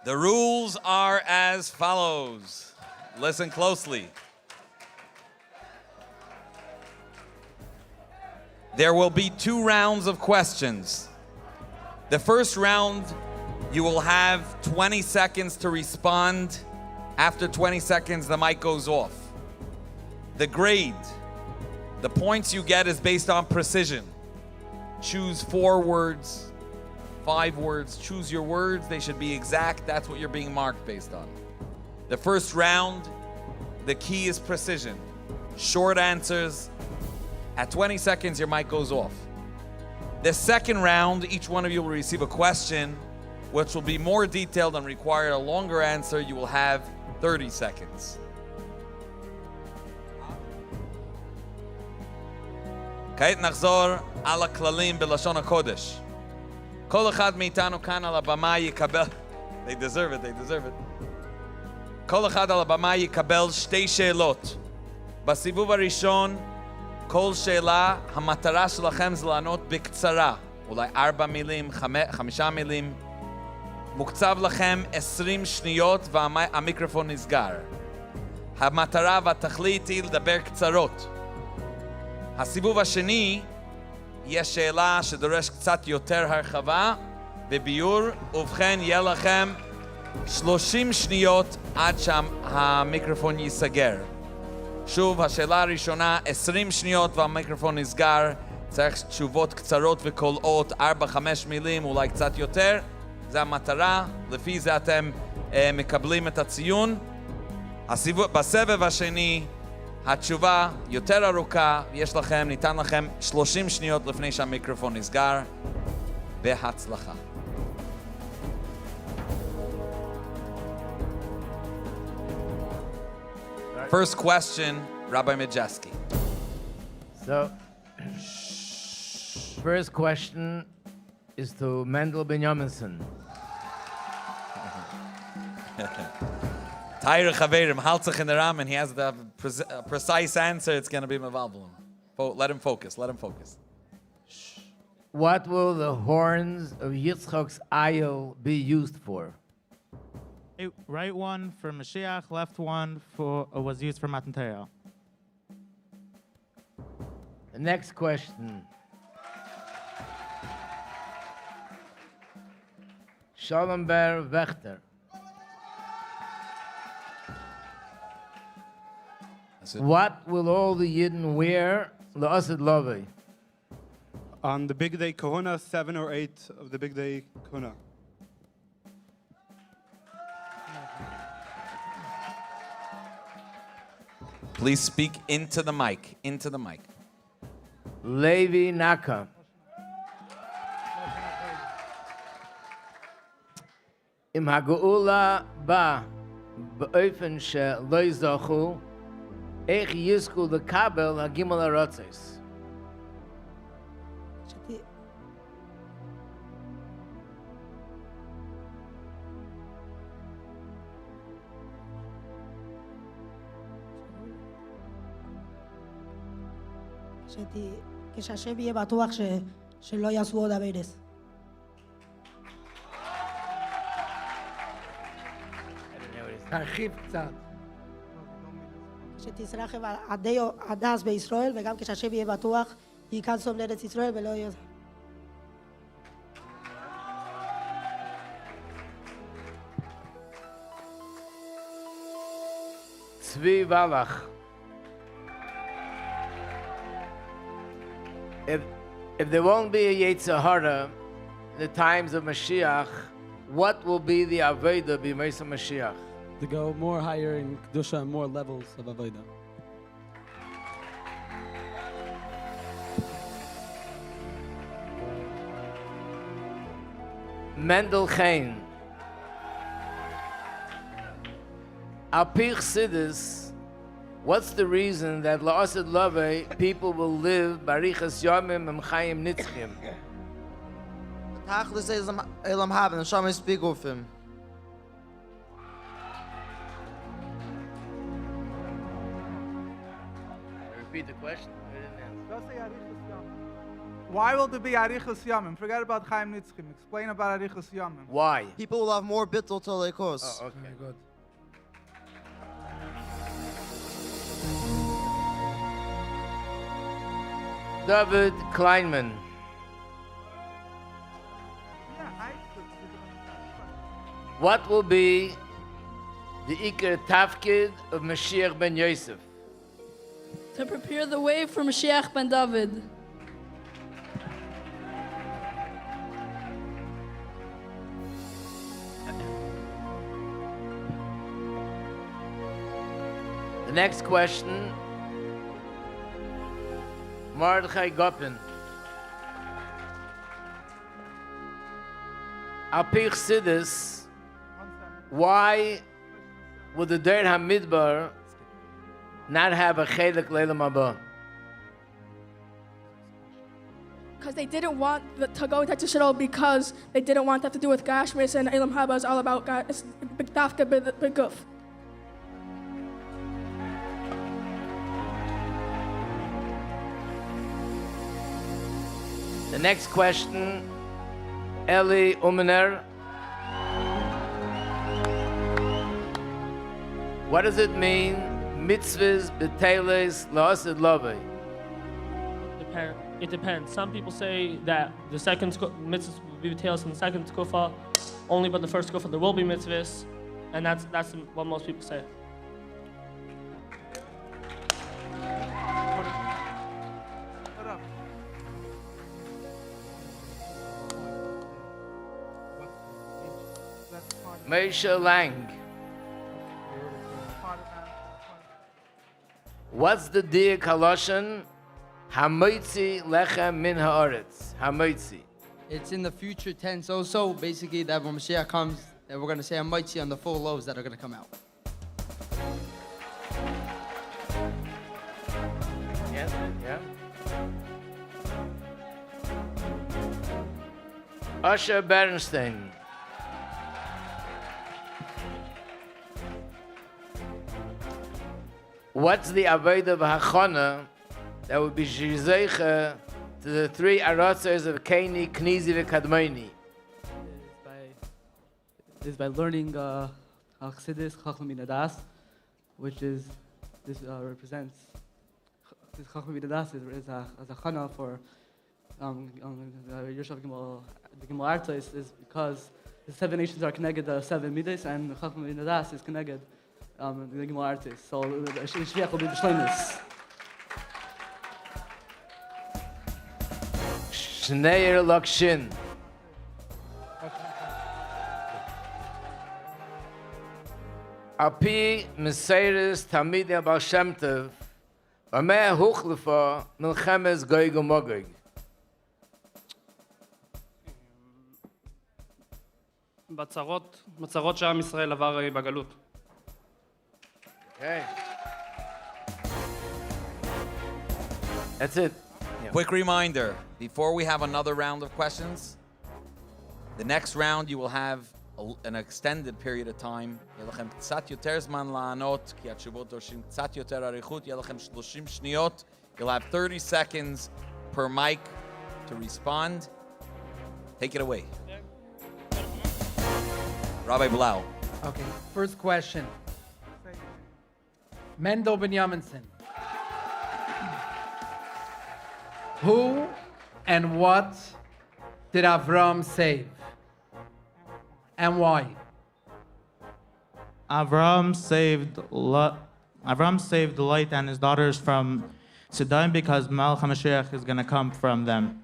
The rules are as follows. Listen closely. There will be 2 rounds of questions. The first round, you will have 20 seconds to respond. After 20 seconds, the mic goes off. The grade, the points you get is based on precision. Choose 4 words. 5 words, choose your words, they should be exact, that's what you're being marked based on. The first round, the key is precision. Short answers, at 20 seconds your mic goes off. The second round, each one of you will receive a question, which will be more detailed and require a longer answer. You will have 30 seconds. כעת נחזור על הכללים בלשון הקודש. כל אחד מאיתנו כאן על הבמה יקבל, they deserve it. כל אחד על הבמה יקבל 2 שאלות. בסיבוב הראשון, כל שאלה, המטרה שלכם זה לענות בקצרה. אולי 4 מילים, 5 מילים. מוקצב לכם 20 שניות והמיקרופון נסגר. המטרה והתכלית היא לדבר קצרות. הסיבוב השני, יש שאלה שדורש קצת יותר הרחבה וביור, ובכן יהיה לכם 30 שניות עד שהמיקרופון ייסגר. שוב, השאלה הראשונה, 20 שניות והמיקרופון נסגר, צריך תשובות קצרות וקולעות, 4-5 מילים, אולי קצת יותר, זה המטרה, לפי זה אתם מקבלים את הציון. בסבב השני, התשובה יותר ארוכה, ניתן לכם 30 שניות לפני שהמיקרופון נסגר. בהצלחה. First question, Rabbi Majeski. So, first question is to Mendel Benjaminson. Tyre Chaverim, halt sich in der Rahmen, he has the precise answer, it's going to be mevalbelum. Let him focus. Let him focus. What will the horns of Yitzchak's Ayil be used for? Right one for Mashiach, left one was used for Matan Torah. The next question. Shalom Ber Vechter. What will all the Yidden wear L'Asad Lovei? On the big day Kahuna, 7 or 8 of the big day Kahuna. Please speak into the mic. Into the mic. Levi Naka. Im Hagula ba beofen she lo yizachu ech yizku lekabel hagimel haratzos. כשהשם יהיה בטוח שלא יעשו עוד אביידס. תרחיב קצת. שתצרח עד אז בישראל, וגם כשהשם יהיה בטוח, ייכנסו לארץ ישראל ולא יהיה... צבי ולך. If there won't be a Yetzer Hara in the times of Mashiach, what will be the Avodah b'Meis Mashiach? To go more higher in Kedusha and more levels of Avodah. Mendel Chain. Al Pi Chassidus, what's the reason that La'asad Lovei people will live Barichas Yomim and Chaim Nitzchim? Achdus Elam haben, Shalom Zirkind. Repeat the question. Why will there be Arichas Yamim? Forget about Chaim Nitzchim. Explain about Arichas Yamim. Why? People will have more bittul till they cost. Oh, okay. Good. David Kleinman. What will be the Iker Tafkid of Mashiach ben Yosef? To prepare the way for Mashiach ben David. The next question, Mordechai Gopin. Al Pi Chassidus, why would the Der HaMidbar not have a Chelik Leilam Haba? Because they didn't want to go into Shidon because they didn't want that to do with Gashmis, and Elam Haba is all about Dafka B'Guf. The next question, Eli Umener. What does it mean, mitzvahs, beteles, la'asad lovei? It depends. Some people say that the second mitzvahs will be beteles in the second tkufa, only but the first tkufa there will be mitzvahs, and that's what most people say. Meisha Lang. What's the Dia Kaloshan? Hamoitzi lechem min haaretz. Hamoitzi. It's in the future tense also, basically that when Mashiach comes, that we're going to say Hamoitzi on the full loaves that are going to come out. Yeah. Usher Bernstein. What's the Avodah v'Hachana that would be Shizeicha to the three Aratzers of Kaini, Knizi, and Kadmoni. Is by learning Chassidus Chacham Minadas, which is represents this Chacham Minadas is a chana for Yoshav Gimel. The Gimel Arta is because the 7 nations are connected the 7 midas, and Chacham Minadas is connected the Gimel Arta. So the Shviach will be the Shleimus. Shneir Lakshin. Api Meseiris Tamid Abal Shem Tov, Ameh Huchlefa Milchemes Goyg uMogig. בצרות שעם ישראל עבר בגלות. Okay. That's it. Quick reminder, before we have another round of questions, the next round you will have an extended period of time. יהיה לכם קצת יותר זמן לענות, כי התשובות דורשים קצת יותר אריכות. יהיה לכם 30 שניות. You'll have 30 seconds per mic to respond. Take it away. Rabbi Blau. Okay, first question. Mendel Benjaminson. Who and what did Avram save? And why? Avram saved Lot and his daughters from Chidon because Melech HaMashiach is going to come from them.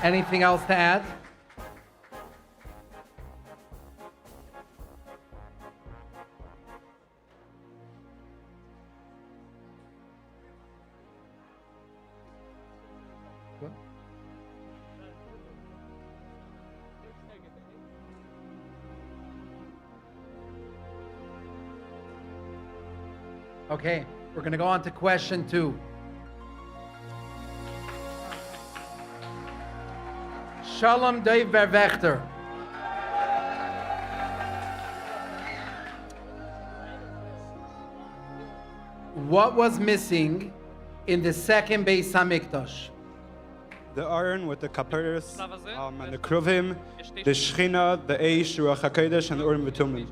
Anything else to add? Okay, we're going to go on to question 2. Shalom Dave Bervechter. What was missing in the second Beis HaMikdash? The iron with the kaperes and the kruvim, the shechina, the eish, ruach hakodesh, and the urim v'tumim.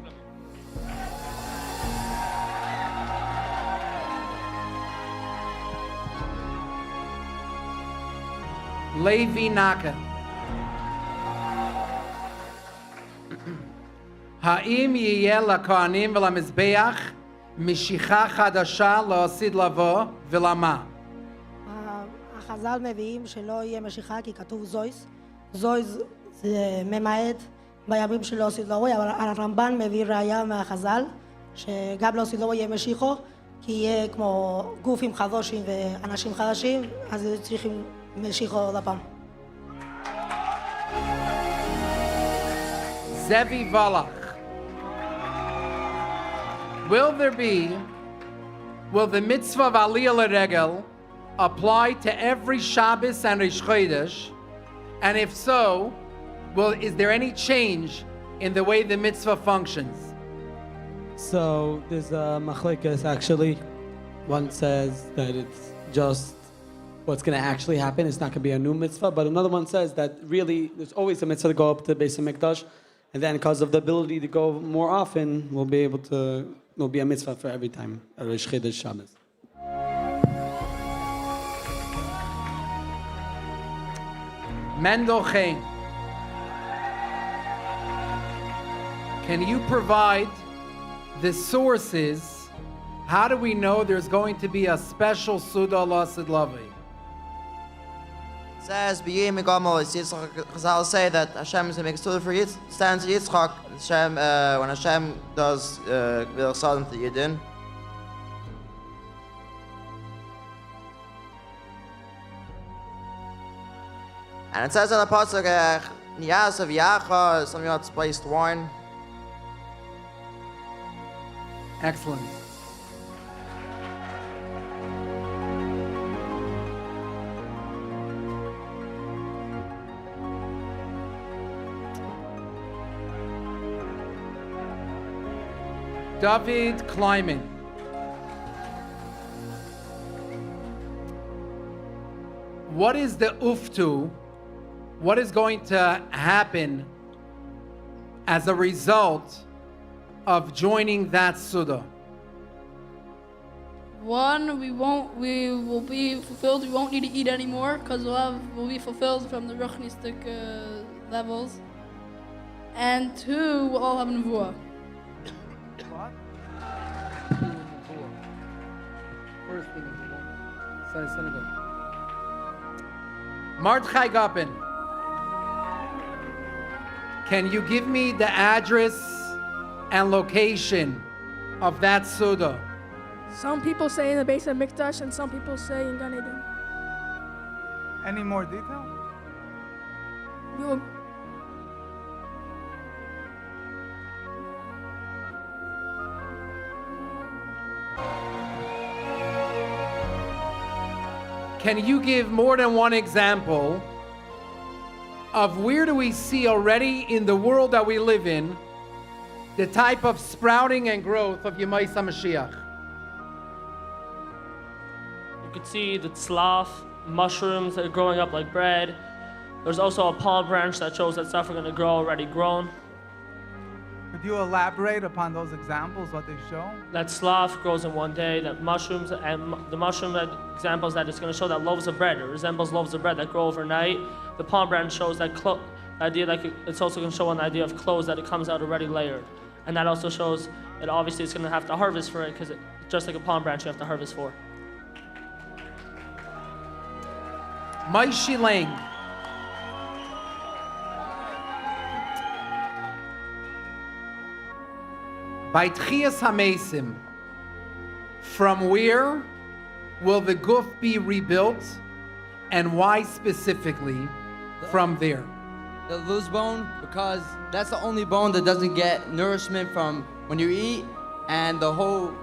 Levi Naka. Ha'im yiyeh la'kohanim v'lamizbeach mishicha chadasha la'osid lavo v'lama. החז"ל מביאים שלא יהיה משיכה כי כתוב זויס. זויס זה ממעט בימים שלא עושים לו, אבל הרמב"ן מביא ראיה מהחז"ל שגם לא עושים לו יהיה משיכו כי יהיה כמו גופים חדושים ואנשים חדשים, אז צריכים משיכו עוד הפעם. Zevi Valach. Will the mitzvah of Aliyah L'Regel apply to every Shabbos and Rosh Chodesh? And if so, is there any change in the way the mitzvah functions? So there's a machlekes actually. One says that it's just what's going to actually happen. It's not going to be a new mitzvah. But another one says that really there's always a mitzvah to go up to the Beis HaMikdash. And then because of the ability to go more often, we'll be a mitzvah for every time at Rosh Chodesh Shabbos. Mendel Chaim. Can you provide the sources? How do we know there's going to be a special Suda Lasid Lavi? Says B'yim Megamol, Chazal say that Hashem is going to make a Suda for stands Yitzchak. Hashem, when Hashem does Vil Sadim to Yidin. And it says in the pasuk, Niyas of Yacha, something else placed wine. Excellent. David Kleiman. what is the uftu? What is going to happen as a result of joining that Suda? One, we will be fulfilled. We won't need to eat anymore because we'll be fulfilled from the ruchnistic levels. And two, we'll all have nevuah. What? First thing is synagogue. Mordechai Gopin, can you give me the address and location of that Suda? Some people say in the base of Mikdash, and some people say in Gan Eden. Any more detail? Can you give more than one example of where do we see already in the world that we live in the type of sprouting and growth of Yemais HaMashiach? You could see the tzlaf, mushrooms that are growing up like bread. There's also a palm branch that shows that stuff are going to grow already grown. Could you elaborate upon those examples, what they show? That tzlaf grows in one day, that mushrooms, and the mushroom examples that it's going to show that loaves of bread, it resembles loaves of bread that grow overnight. The palm branch shows that idea, like it's also going to show an idea of clothes that it comes out already layered. And that also shows that obviously it's going to have to harvest for it, because just like a palm branch, you have to harvest for. Maishi Lang. By Tchias HaMesim, from where will the guf be rebuilt, and why specifically from there? The loose bone, because that's the only bone that doesn't get nourishment from when you eat, and the whole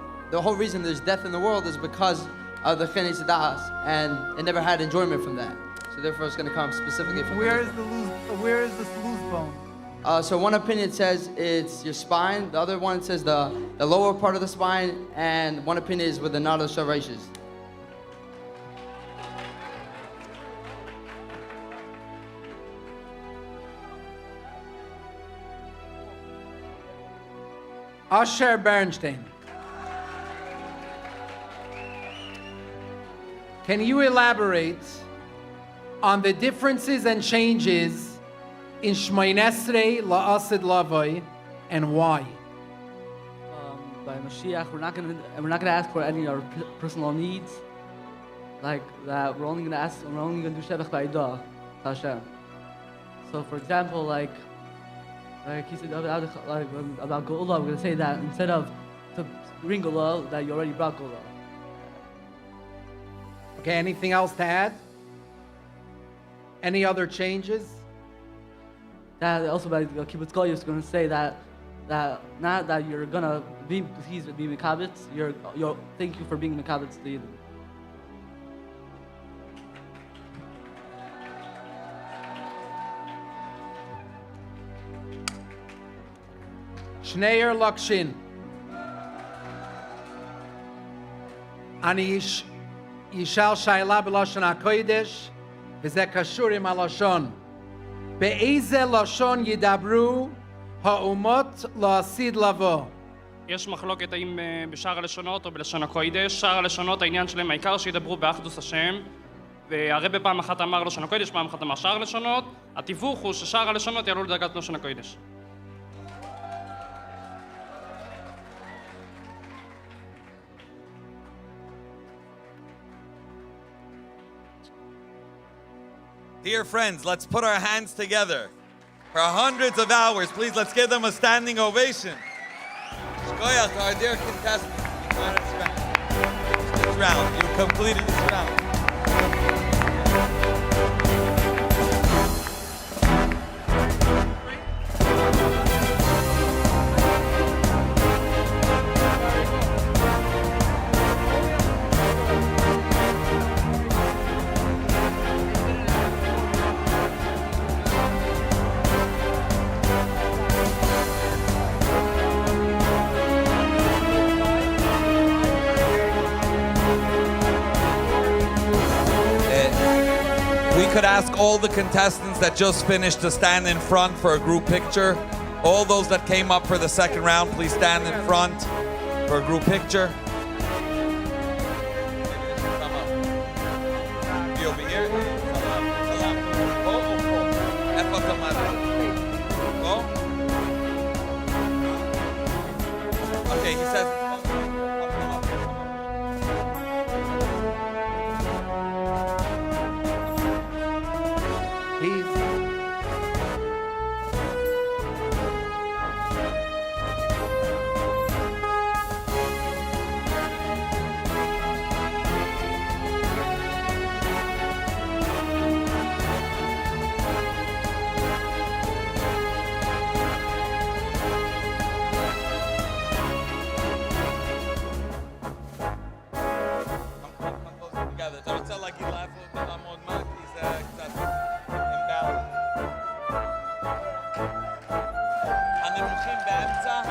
reason there's death in the world is because of the Chenes Das, and it never had enjoyment from that. So therefore, it's going to come specifically from. Where is this loose bone? So one opinion says it's your spine, the other one says the lower part of the spine, and one opinion is with the Nada Sharashis. Asher Bernstein. Can you elaborate on the differences and changes in Shmay Nesrei La'asid Lavoi and why? By Moshiach, we're not gonna ask for any of our personal needs, like that. We're only gonna do Shevach Ba'ida to Hashem. So, for example, like he said about Geulah, we're gonna say that instead of to bring Geulah, that you already brought Geulah. Okay, anything else to add? Any other changes? That also by Kibbutz Gol, you're going to say that not that you're gonna be pleased with being Mekabetz, you're thank you for being Mekabetz to Yidden. Shneir Lakshin. Ani Yishal Shayla B'Lashon HaKodesh V'zeh Kashur Im HaLashon Be'ezeh Lashon Yidabru Ha'umot La'asid Lavo. יש מחלוקת האם בשאר הלשונות או בלשון הקודש. שאר הלשונות, העניין שלהם העיקר שידברו באחדוס השם, והרבא פעם אחת אמר לשון הקודש, פעם אחת אמר שאר הלשונות. התיווך הוא ששאר הלשונות יעלו לדרגת לשון הקודש. Dear friends, let's put our hands together for hundreds of hours. Please, let's give them a standing ovation. Shkoyach, our dear contestants, this round. You completed this round. could ask all the contestants that just finished to stand in front for a group picture. All those that came up for the second round, please stand in front for a group picture. Be over here. Okay, he says. אתה רוצה להגיד לאיפה לעמוד מה? כי זה קצת אימבלנס. הנמוכים באמצע.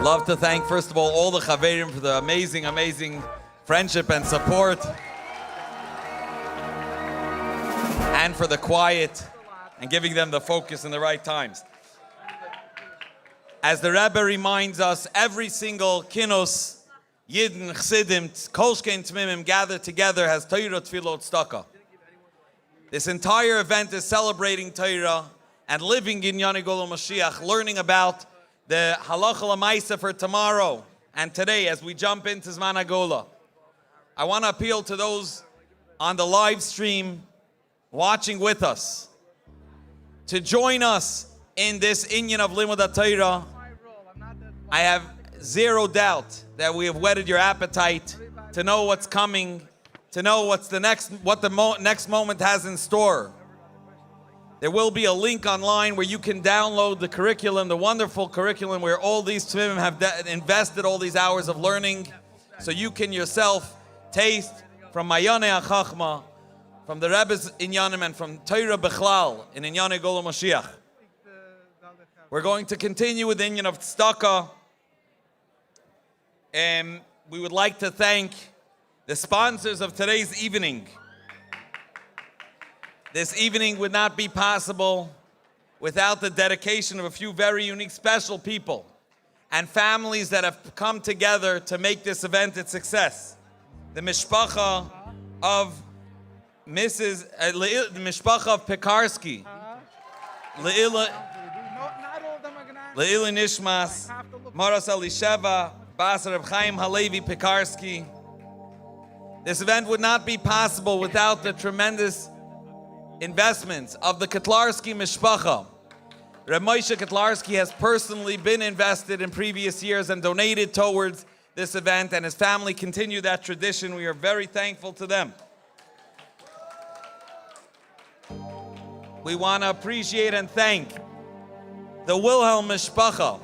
Love to thank, first of all the Chaverim for the amazing, amazing friendship and support. And for the quiet and giving them the focus in the right times. As the Rebbe reminds us, every single Kinos, Yidden, Chsidim, Kolshkein Tmimim gathered together has Torah, Tfilot, Tzedakah. This entire event is celebrating Torah and living in Inyonei Geulah Moshiach, learning about the halacha l'maisa for tomorrow and today as we jump into Zman HaGola. I want to appeal to those on the live stream watching with us to join us in this inyan of Limud HaTorah. I have zero doubt that we have whetted your appetite to know what's coming, to know what the next moment has in store. There will be a link online where you can download the curriculum, the wonderful curriculum where all these Tmimim have invested all these hours of learning, so you can yourself taste from Mayonei HaChachma, from the Rebbe's Inyanim, and from Torah Bechlal in Inyonei Geulah Moshiach. We're going to continue with the Inyan of Tzedakah. We would like to thank the sponsors of today's evening. This evening would not be possible without the dedication of a few very unique, special people and families that have come together to make this event a success. The mishpacha of the mishpacha of Pekarsky, Le'ila Nishmas, Maras Elisheva, Basar Reb Chaim Halevi Pekarsky. This event would not be possible without the tremendous investments of the Ketlarsky Mishpacha. Reb Moshe Ketlarsky has personally been invested in previous years and donated towards this event, and his family continue that tradition. We are very thankful to them. We want to appreciate and thank the Wilhelm Mishpacha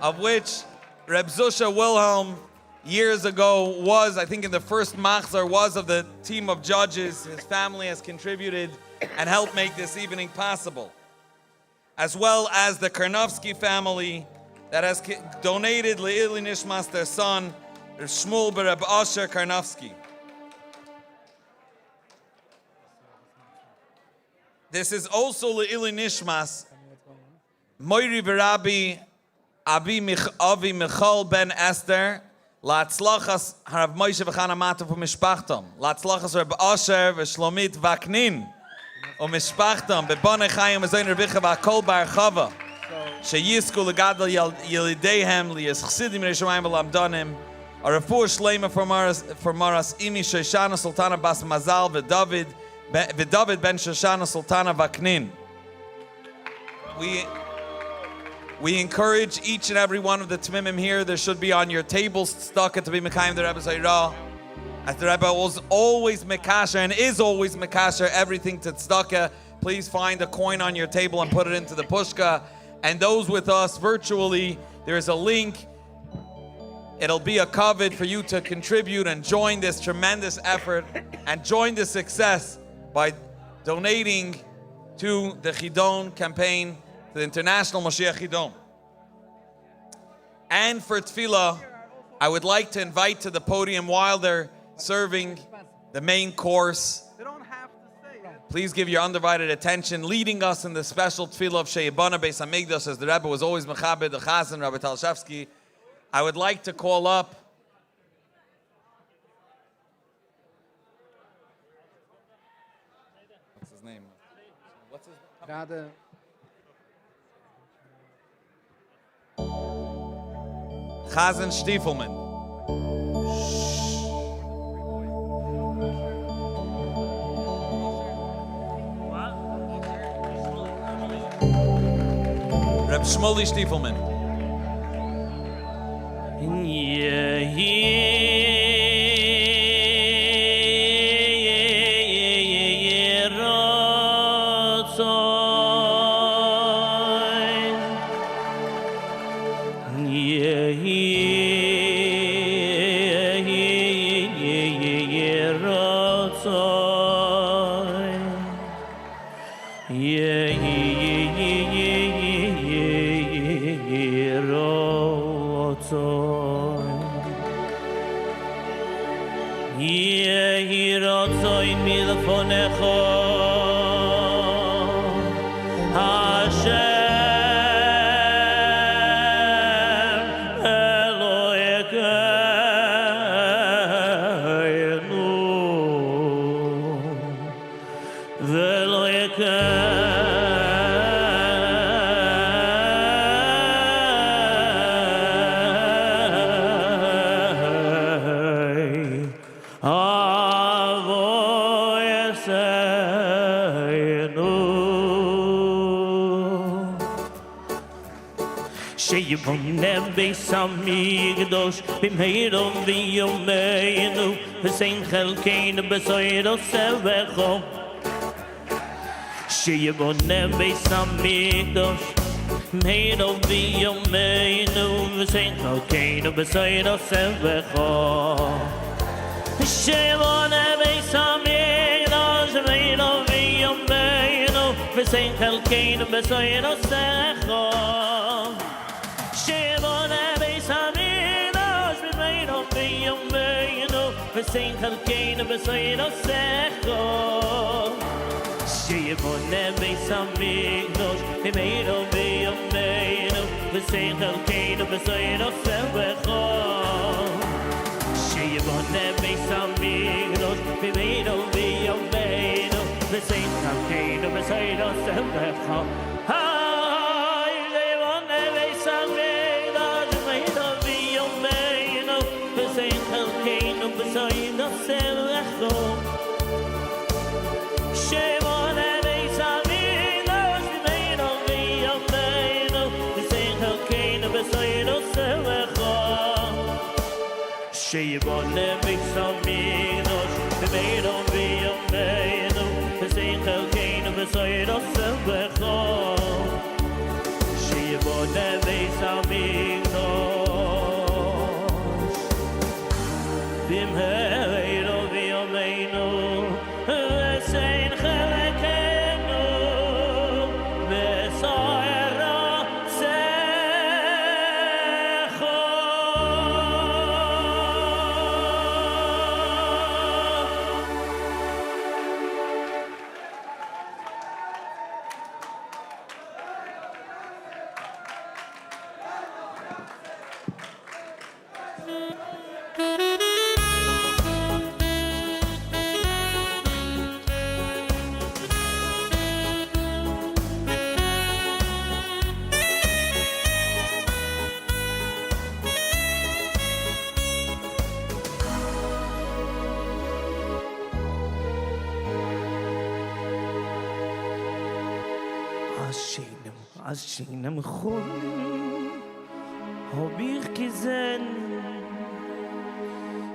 of which Reb Zusha Wilhelm years ago was, I think in the first Machzor, was of the team of judges. His family has contributed and helped make this evening possible. As well as the Karnofsky family that has donated Le'ili Nishmas, their son, Shmuel Bereb Asher Karnofsky. This is also Le'ili Nishmas, Moiri V'Rabbi Avi Michal Ben Esther, La'atzlachas Harav Moshe V'Chana Matav U'Mishpachtom, La'atzlachas Reb Asher V'Shlomit V'Aknin, U'Mishpachtom, B'Bonei Chayim V'Zoyin Revicha V'Akol Bar Chava, Sheyizku L'Gadol Yelideihem L'Yis Chsidim Reshamayim V'Lamdonim, a refuah shleima for Maras Imi Shoshana Sultana Bas Mazal V'David Ben Shoshana Sultana Vaknin. We encourage each and every one of the Tmimim here. There should be on your tables tzedakah to be Mekayim the Rebbe's Hayra. As the Rebbe was always Mekasher and is always Mekasher everything to tzedakah, please find a coin on your table and put it into the pushka. And those with us virtually, there is a link. It'll be a kavod for you to contribute and join this tremendous effort and join the success by donating to the Chidon campaign, to the International Moshiach Chidon. And for Tefillah, I would like to invite to the podium while they're serving the main course. Please give your undivided attention, leading us in the special Tefillah of Sheyibana Beis Hamikdash, as the Rebbe was always Mechabed, the Chazan, Rabbi Talshevsky. I would like to call up what's his name? Chazan Stiefelman. Reb Shmuley Stiefelman. Beis Hamikdash b'meiro v'yomeinu v'sein chelkeinu b'soiro sevecho Sheyiboneh Beis Hamikdash b'meiro v'yomeinu v'sein chelkeinu b'soiro sevecho Sheyiboneh Beis Hamikdash b'meiro v'yomeinu v'sein chelkeinu b'soiro sevecho V'sein chalkeinu b'soiro secho Sheyiboneh Beis Hamikdash b'meiro v'yomeinu V'sein chalkeinu b'soiro secho Sheyiboneh Beis Hamikdash b'meiro v'yomeinu V'sein chalkeinu b'soiro secho Sheyiboneh Beis Hamikdash b'meiro v'yomeinu V'sein chalkeinu b'soiro secho Sheyiboneh Beis Hamikdash b'meiro v'yomeinu V'sein chalkeinu b'soiro secho Sheyiboneh Beis Hamikdash b'meiro v'yomeinu V'sein chalkeinu b'soiro secho Sheyiboneh Beis Hamikdash Ashinem Cholim hab ich gesehen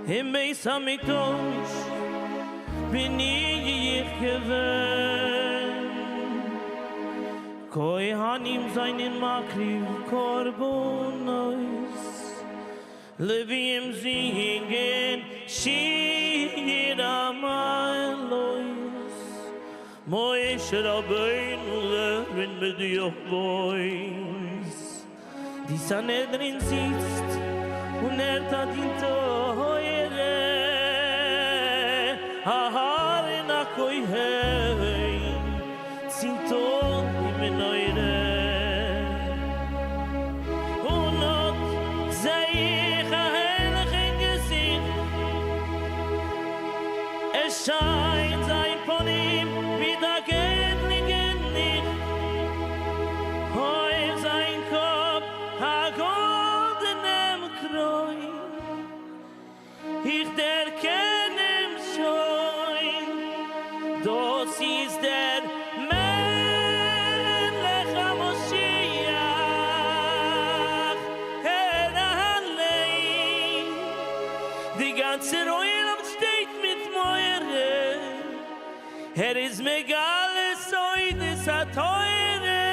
im Beis HaMikdash bin ich gewesen Kohanim seinen Makriv Korbonos Levim singen Shir Amalos Moish Rabbeinu leben mit your voice Die Sanhedrin sitzt und hat ihn teure Ahare na koihein Zinton im neure Und not sei ich a herrlichen Gesicht Es scheint sein von ihm wie der Göttlichen nicht Heu sein Kopf a goldenem Kreuz Ich erkenne ihm schon Das ist der Melech uMoshiach allein Die ganze Oilem steht mit Meure ist megales Oides a teure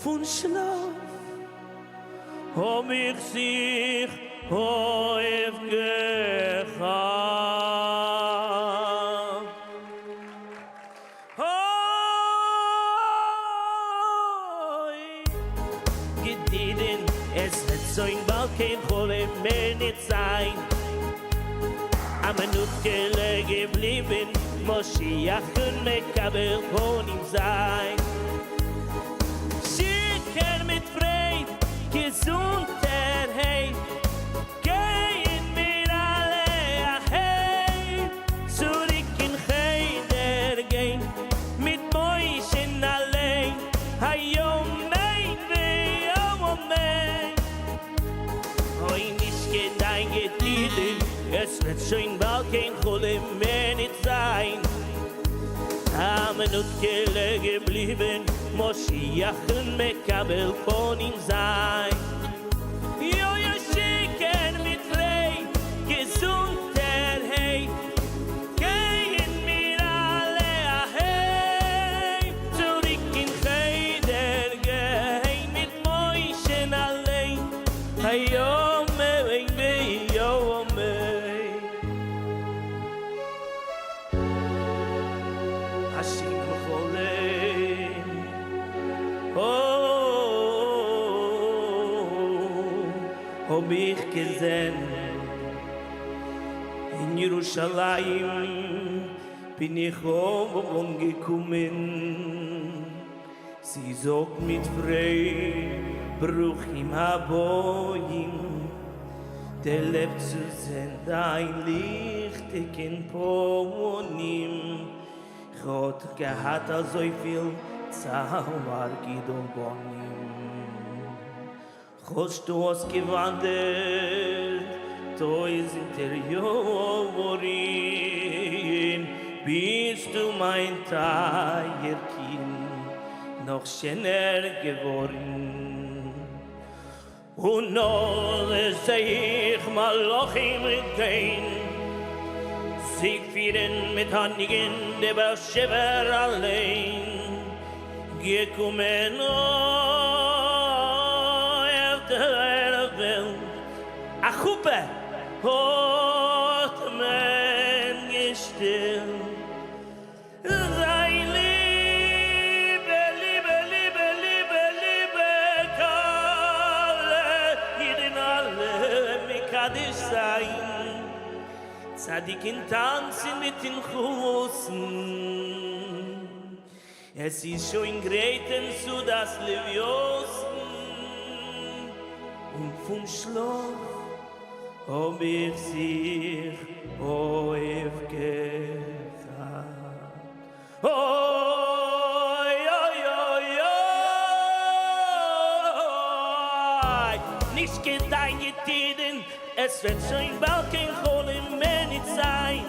von Schlaf hab ich sich häufig gehabt. Gediden, es wird so ein Balken Cholim mehr nicht sein. Am Nutkele geblieben, Moshiach und Mekabel von ihm sein. Schicker mit Freit, Gesundheit, gehen wir alle heim. Zurück in Cheder gehen, mit Mäuschen allein. Hayom mein, hayom mein. Hoi nicht gedein Gediden, es wird schon bald kein Cholim mehr nicht sein. Am Nutkele geblieben, Moshiach und Mekabel von ihm sein. Jo, schicken mit Frei, Gesundheit, gehen wir alle heim. Zurück in Cheder gehen, mit Mäuschen allein. Hayom mein, hayom mein. Hashim Cholim hab ich gesehen in Jerusalem bin ich umgekommen sie sagt mit frei Bruch im Haboim der lebt zu sein dein Licht ich in Ponim Gott gehat so viel Zauber Chidon Bonim Hast du was gewandelt, du ist Interiorin, bist du mein Teierkind, noch schöner geworden. Und noch seh ich Malachim gehen, sich führen mit Handigen, der Bershever allein, gekommen a Chuppe hat man gestillt. Sei Liebe, Liebe, Liebe, Liebe, Liebe, Kalle, jeden alle Mekadisch sein. Tzadikin tanzen mit den Chussen. Es ist schon in Greten zu das Leviosen. Und vom Schlaf hab ich sich häufig gehabt. Oi, oi, oi, oi. Nicht gedein Tiden, es wird schon bald kein Cholim mehr nicht sein.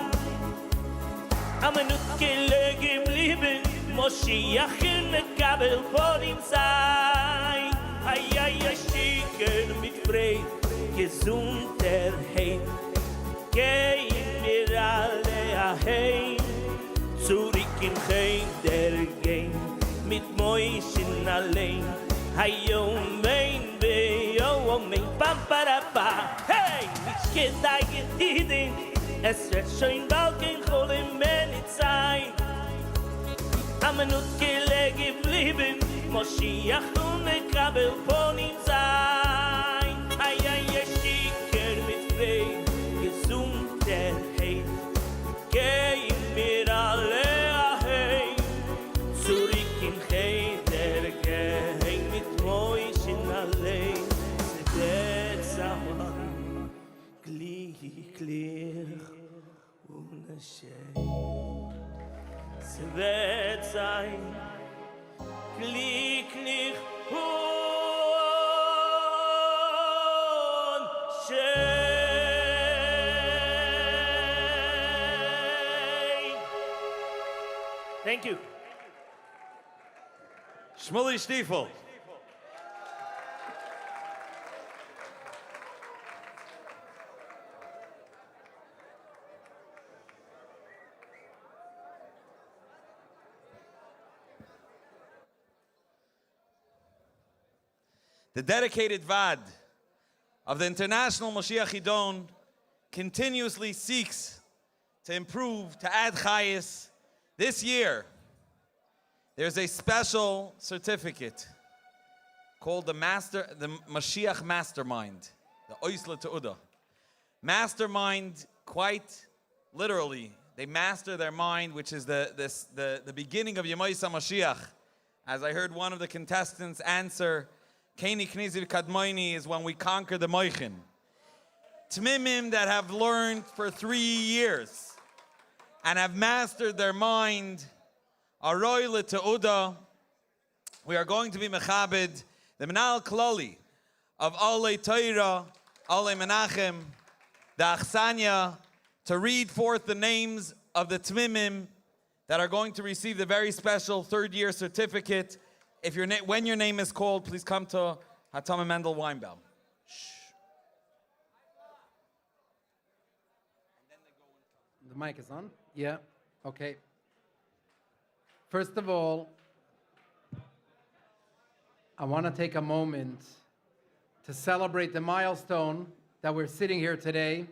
Am Nutkele geblieben, Moshiach mekabel ponim sein. Ay, schicken mit Breit, Gesundheit. Geh mir alle heim, zurück in Heim der Gehen, mit Moischen allein. Hayo mein beo mein pamparapa. Hey, ich gedeige Chidon, es wird schon bald kein Cholem mehr nicht sein. Am Nut geblieben, Moshiach mekabel ponim sein. Ay, schicker mit Frei, Gesundheit. Geh mir alle heim, zurück in Heim der Gehen, mit Moischen allein. Se wird zaman, glücklich ohne Schei. Se wird sein, glücklich ohne Schei. Thank you. Shmuley Stiefel. The dedicated Vad of the International Moshiach Chidon continuously seeks to improve, to add chayis. This year, there's a special certificate called the Moshiach Mastermind, the Oisla Te'uda. Mastermind, quite literally, they master their mind, which is the beginning of Yemais Moshiach. As I heard one of the contestants answer, Keni Kniziv Kadmoini is when we conquer the Moichin. Tmimim that have learned for 3 years and have mastered their mind, Aroy L'Te'uda, we are going to be mechabed, the Menal Klali of Olei Torah, Olei Menachem, the Achsanya, to read forth the names of the Tmimim that are going to receive the very special third-year certificate. If when your name is called, please come to Rabbi Mendel Weinbaum. The mic is on? Yeah, okay. First of all, I want to take a moment to celebrate the milestone that we're sitting here today.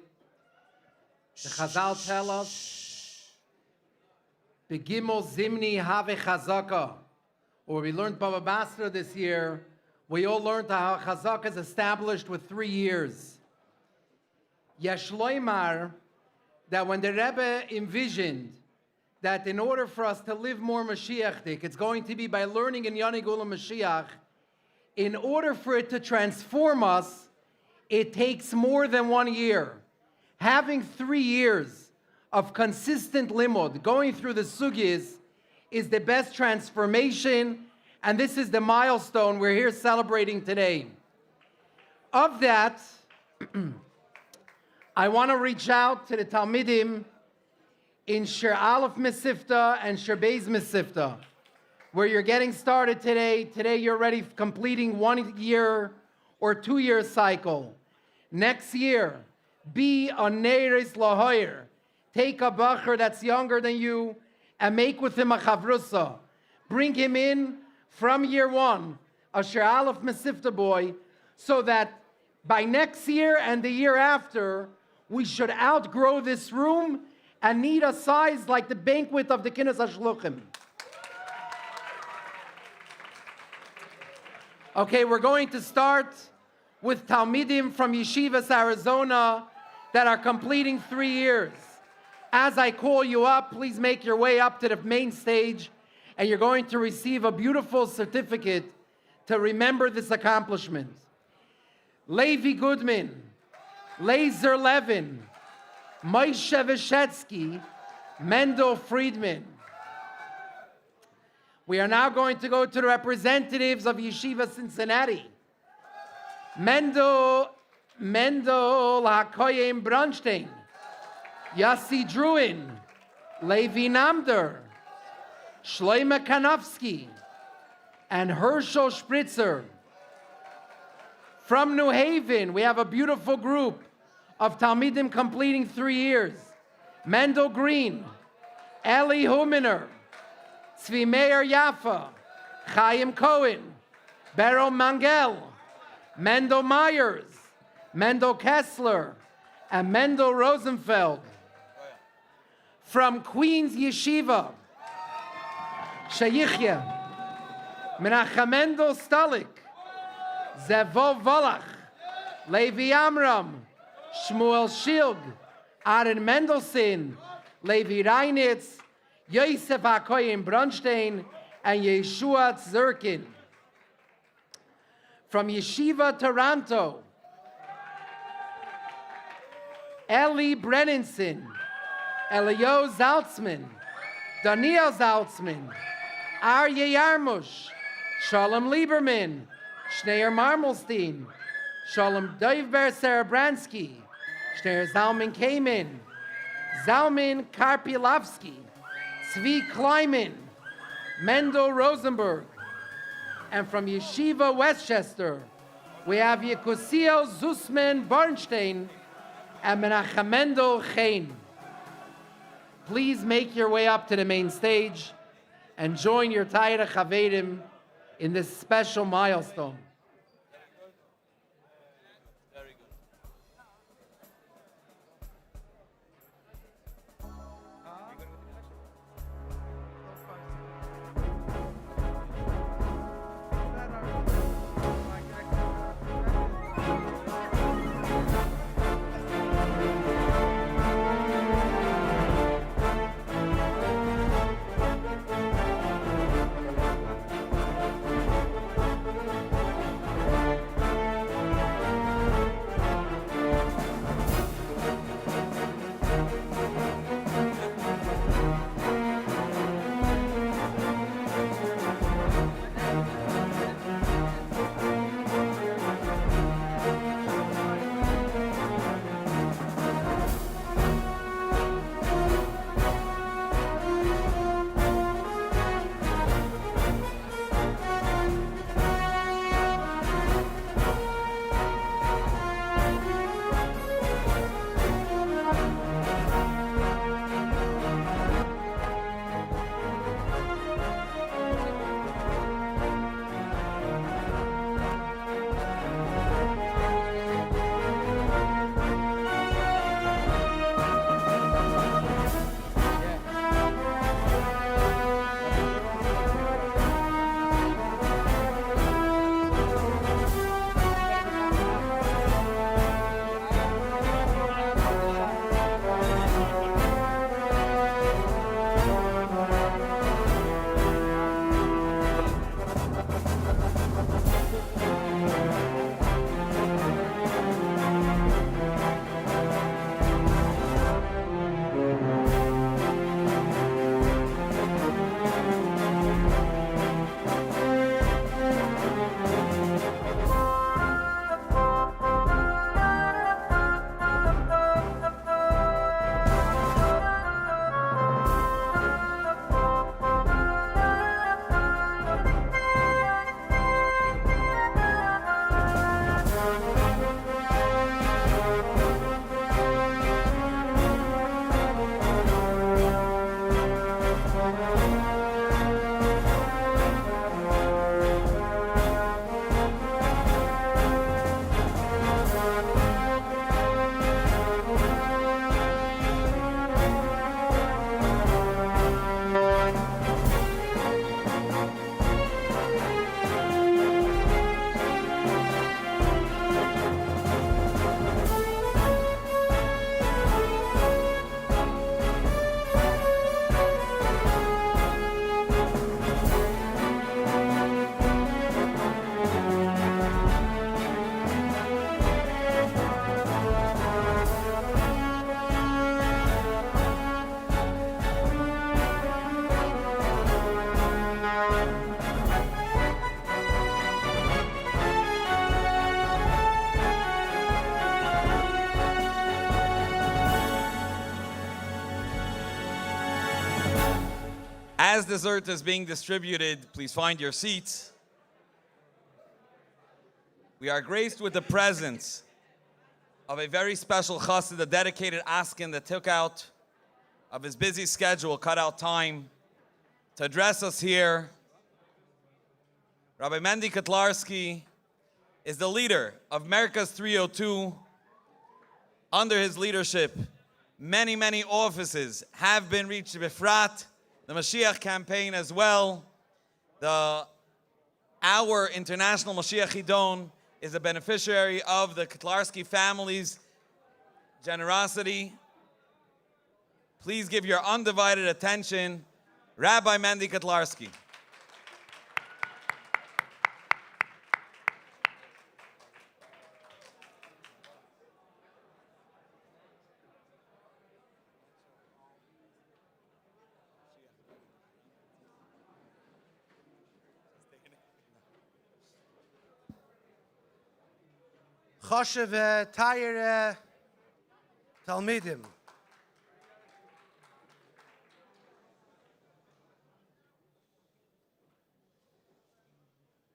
The Chazal tell us, Begimel Zimni Have Chazaka, or we learned Baba Basra this year, we all learned how Chazaka is established with 3 years. Yeshloimar, that when the Rebbe envisioned that in order for us to live more Mashiachdik, it's going to be by learning Inyonei Geulah Mashiach. In order for it to transform us, it takes more than 1 year. Having 3 years of consistent limud, going through the sugis, is the best transformation, and this is the milestone we're here celebrating today. Of that, I want to reach out to the Talmidim in Shir Aleph Mesifta and Shir Beis Mesifta, where you're getting started today. Today you're already completing 1 year or 2 year cycle. Next year, be a Neiris Lahoyer. Take a Bacher that's younger than you and make with him a Chavrusa. Bring him in from year 1, a Shir Aleph Mesifta boy, so that by next year and the year after, we should outgrow this room and need a size like the banquet of the Kinnas HaShluchim. Okay, we're going to start with Talmidim from Yeshivas, Arizona, that are completing 3 years. As I call you up, please make your way up to the main stage, and you're going to receive a beautiful certificate to remember this accomplishment. Levi Goodman, Laser Levin, Moshe Veshetsky, Mendel Friedman. We are now going to go to the representatives of Yeshiva Cincinnati. Mendel HaKoyim Bronstein, Yassi Druin, Levi Namder, Shloima Kanofsky, and Herschel Spritzer. From New Haven, we have a beautiful group of Talmidim completing 3 years. Mendel Green, Eli Huminer, Tzvi Meir Yaffa, Chaim Cohen, Beryl Mangel, Mendel Myers, Mendel Kessler, and Mendel Rosenfeld. From Queens Yeshiva, Shayichya, Menachem Mendel Stalik, Zevo Volach, Levi Amram, Shmuel Shilg, Aaron Mendelson, Levi Reinitz, Yosef HaKoyen Brunstein, and Yeshua Zirkind. From Yeshiva Toronto, Eli Brennenson, Elio Zaltzman, Daniel Zaltzman, Aryeh Yarmush, Shalom Lieberman, Schneier Marmelstein, Shalom Dovber Serebransky, Schneier Zalman Kamen, Zalman Karpilovsky, Tzvi Kleiman, Mendel Rosenberg. And from Yeshiva Westchester, we have Yekusiel Zusman Barnstein and Menachem Mendel Chain. Please make your way up to the main stage and join your Taira Chavedim in this special milestone. dessert is being distributed, please find your seats. We are graced with the presence of a very special chassid, a dedicated askin that took out of his busy schedule, cut out time to address us here. Rabbi Mendel Yuzevitch is the leader of Merkaz 302. Under his leadership, many, many offices have been reached. Befrat, the Moshiach campaign as well. Our International Moshiach Chidon is a beneficiary of the Kotlarsky family's generosity. Please give your undivided attention, Rabbi Mendel Yuzevitch. Choshev Tayere Talmidim.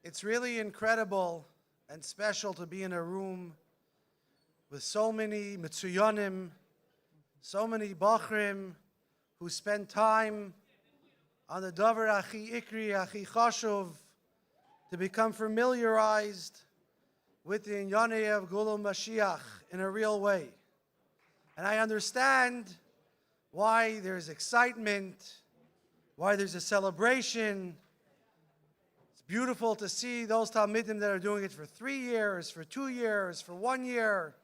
It's really incredible and special to be in a room with so many Mitsuyonim, so many Bochurim who spend time on the Dover Achi Ikri, Achi Choshev, to become familiarized with the Inyonei Geulah Moshiach in a real way. And I understand why there's excitement, why there's a celebration. It's beautiful to see those Talmidim that are doing it for 3 years, for 2 years, for 1 year.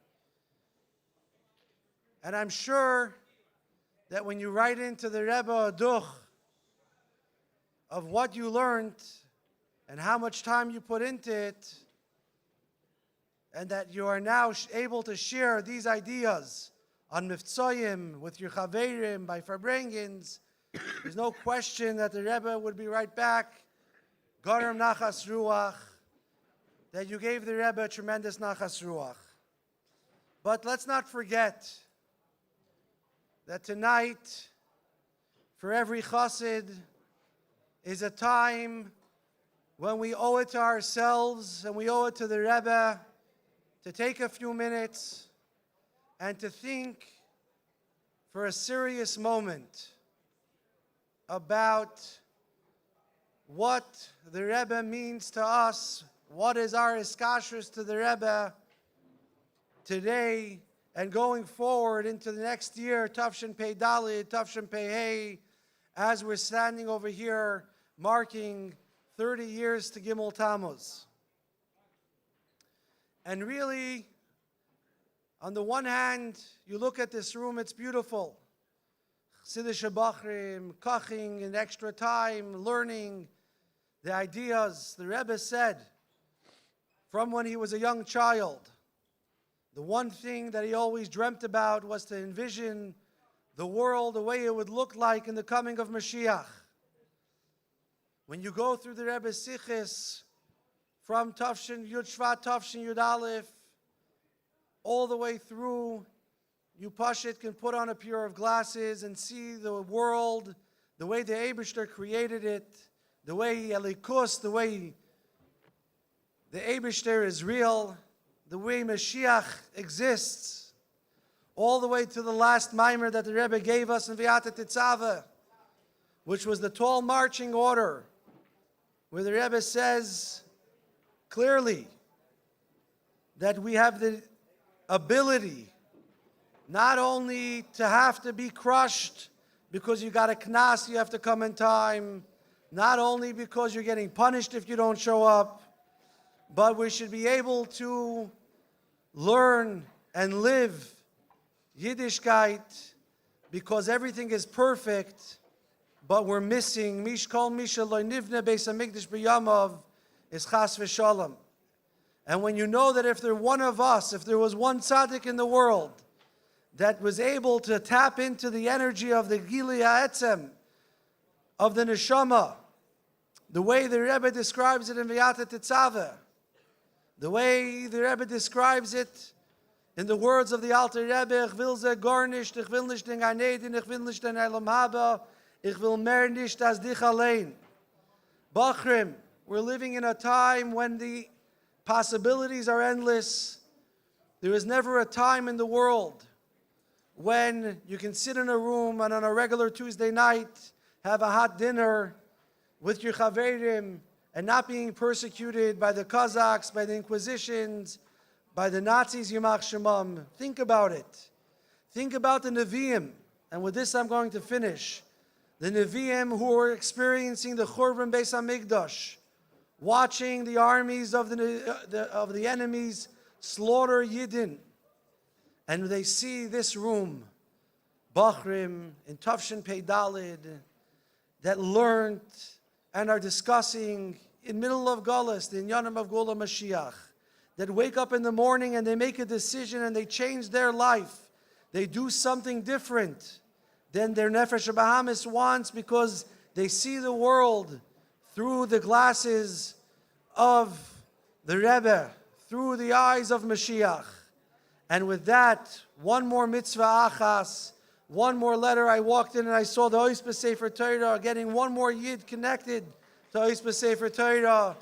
And I'm sure that when you write into the Rebbe a duch of what you learned and how much time you put into it, and that you are now able to share these ideas on Mivtzoyim, with your Chaverim, by Farbrengens, there's no question that the Rebbe would be right back, Garam Nachas Ruach, that you gave the Rebbe a tremendous Nachas Ruach. But let's not forget that tonight, for every chassid, is a time when we owe it to ourselves and we owe it to the Rebbe to take a few minutes and to think for a serious moment about what the Rebbe means to us, what is our iskashrus to the Rebbe today and going forward into the next year, Tafshin Pei Dalid, Tafshin Pei Hey, as we're standing over here marking 30 years to Gimel Tammuz. And really, on the one hand, you look at this room, it's beautiful. Chassidish Bachrim, koching in extra time, learning the ideas. The Rebbe said, from when he was a young child, the one thing that he always dreamt about was to envision the world the way it would look like in the coming of Moshiach. When you go through the Rebbe's Sichos, from Tafshin Yud Shvat, Tafshin Yud Aleph, all the way through, you Pashit can put on a pair of glasses and see the world, the way the Eibishter created it, the way Elikus, the way the Eibishter is real, the way Mashiach exists, all the way to the last mimer that the Rebbe gave us in V'yata Tetzaveh, which was the tall marching order, where the Rebbe says clearly that we have the ability not only to have to be crushed because you got a knas, you have to come in time, not only because you're getting punished if you don't show up, but we should be able to learn and live Yiddishkeit because everything is perfect, but we're missing Mishkol Misha Lo Nivne Beis HaMikdash B'Yamav is Chas V'Shalom. And when you know that if there one of us, if there was one tzaddik in the world that was able to tap into the energy of the Gili Ha'etzem, of the Neshama, the way the Rebbe describes it in V'yata Tetzaveh, the way the Rebbe describes it in the words of the Alter Rebbe, Ich will ze gar nicht, ich will nicht in Gan Eden, ich will nicht in Elam Haba, Ich will mehr nicht als dich allein. Bochurim, we're living in a time when the possibilities are endless. There is never a time in the world when you can sit in a room and on a regular Tuesday night have a hot dinner with your chaverim and not being persecuted by the Kazakhs, by the Inquisitions, by the Nazis, Yimach Shemam. Think about it. Think about the Nevi'im. And with this I'm going to finish. The Nevi'im who are experiencing the Churban Beis HaMikdash, watching the armies of the enemies slaughter Yidden. And they see this room, Bochurim, in Tafshin Pei Dalid, that learned and are discussing in middle of Galus, the Inyonei Geulah Mashiach, that wake up in the morning and they make a decision and they change their life. They do something different than their Nefesh Bahamis wants because they see the world through the glasses of the Rebbe, through the eyes of Mashiach. And with that, one more mitzvah achas, one more letter. I walked in and I saw the Ois B'Sefer Torah, getting one more Yid connected to Ois B'Sefer Torah,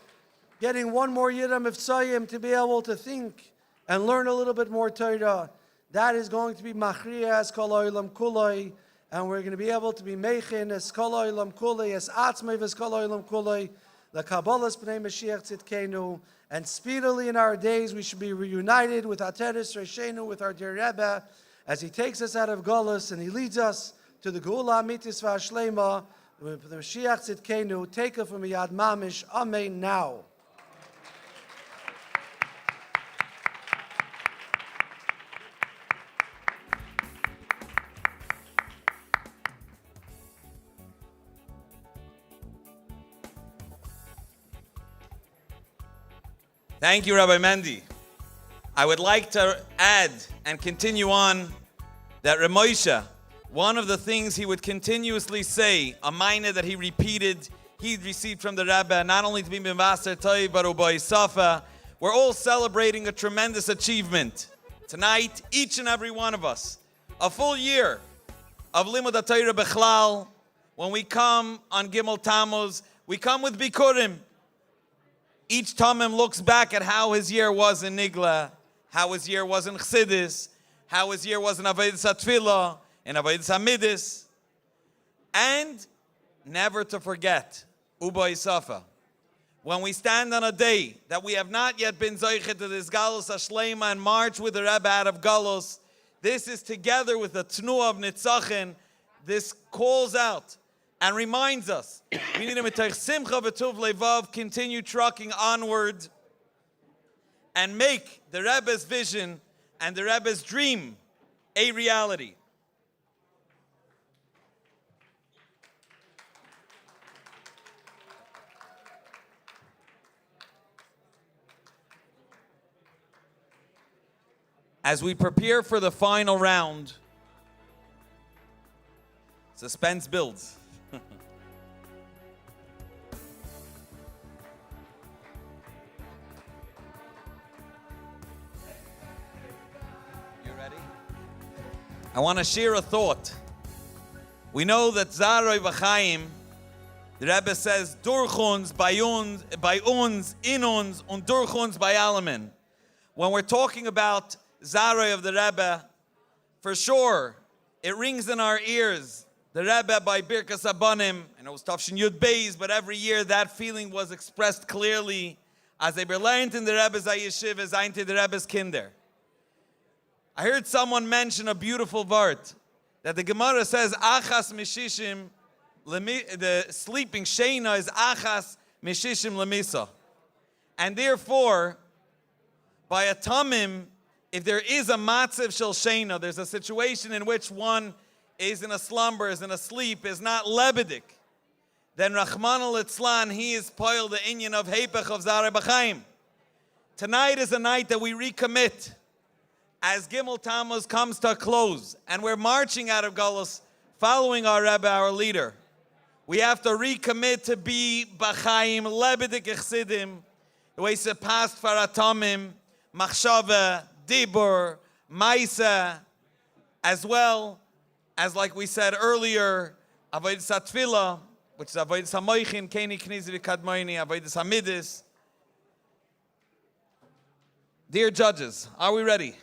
getting one more Yid HaMivtzayim to be able to think and learn a little bit more Torah. That is going to be Machriya as Kol Olam Kuloi, and we're going to be able to be Meichin as Kol Olam Kuloi, as Atzmei as Kol Olam Kuloi, the Kabbalah's B'nai Mashiach Tzidkenu, and speedily in our days we should be reunited with Ateres Reshenu, with our dear Rebbe, as he takes us out of Galus and he leads us to the Geulah Amitis V'Ashlema, the Mashiach Tzidkenu. Take it from Yad Mamish. Amen. Now. Thank you, Rabbi Mendy. I would like to add and continue on that Ramosha, one of the things he would continuously say, a minor that he repeated, he received from the Rebbe, not only to be Mivaser Toiv, but Ubay Safa. We're all celebrating a tremendous achievement. Tonight, each and every one of us, a full year of Limud HaTorah Bechlal. When we come on Gimel Tammuz, we come with Bikurim. Each Tamim looks back at how his year was in Nigla, how his year was in Chassidus, how his year was in Avodas HaTfilah, in Avodas HaMidus, and never to forget, Ubay Safa. When we stand on a day that we have not yet been Zoichet to this Galus HaShlema and march with the Rebbe out of Galus, this is together with the Tnuah of Nitzachim. This calls out and reminds us, we need to simcha v'tuv levav, continue trucking onward and make the Rebbe's vision and the Rebbe's dream a reality. As we prepare for the final round, suspense builds. I want to share a thought. We know that Zaroi V'chaim, the Rebbe says, durch uns, bei uns, in uns, und durch uns, bei allemen. When we're talking about Zaroi of the Rebbe, for sure, it rings in our ears. The Rebbe by Birkas Abanim, and it was Tafshin Yud Beis, but every year that feeling was expressed clearly as they were learned in the Rebbe's Yeshivas, into the Rebbe's Kinder. I heard someone mention a beautiful word that the Gemara says, Achas Mishishim, the sleeping Sheina is Achas Mishishim Lemisa. And therefore, by a Tamim, if there is a Matziv Shel Sheina, there's a situation in which one is in a slumber, is in a sleep, is not lebedik, then Rahman al-Itzlan, he is poil the inyan of Hepech of Zarei B'chaim. Tonight is a night that we recommit as Gimel Tammuz comes to a close, and we're marching out of Galus, following our Rebbe, our leader. We have to recommit to be B'chaim, lebedik echsidim, the way it's past for Atomim, Machshava, Dibur, Maisa, as well as, like we said earlier, Avodas HaTfilah, which is Avodas HaMoichin, Keni Knizi V'Kadmoini, Avodas HaMidis. Dear judges, are we ready?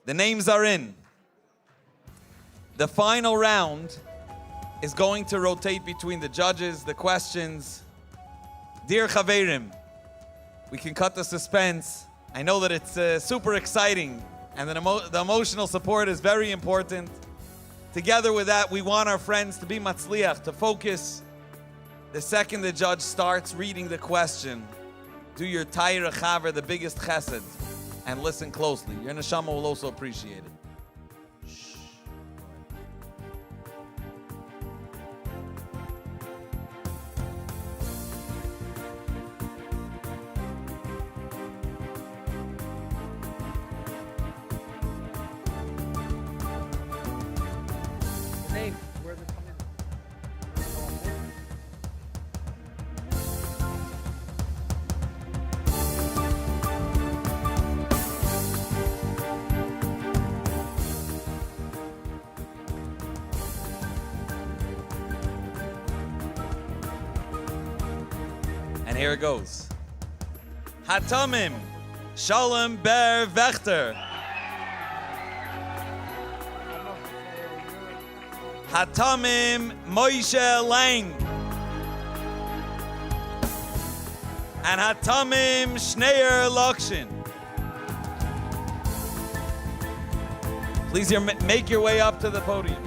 The names are in. The final round is going to rotate between the judges, the questions. Dear Chaverim, we can cut the suspense. I know that it's super exciting and the emotional support is very important. Together with that, we want our friends to be matzliach, to focus. The second the judge starts reading the question, do your Taira Chaver, the biggest chesed, and listen closely. Your neshama will also appreciate it. And here it goes. Hatamim, Shalom Ber Vechter. Hatamim, Moshe Lang. And Hatamim, Schneier Lokshin. Please make your way up to the podium.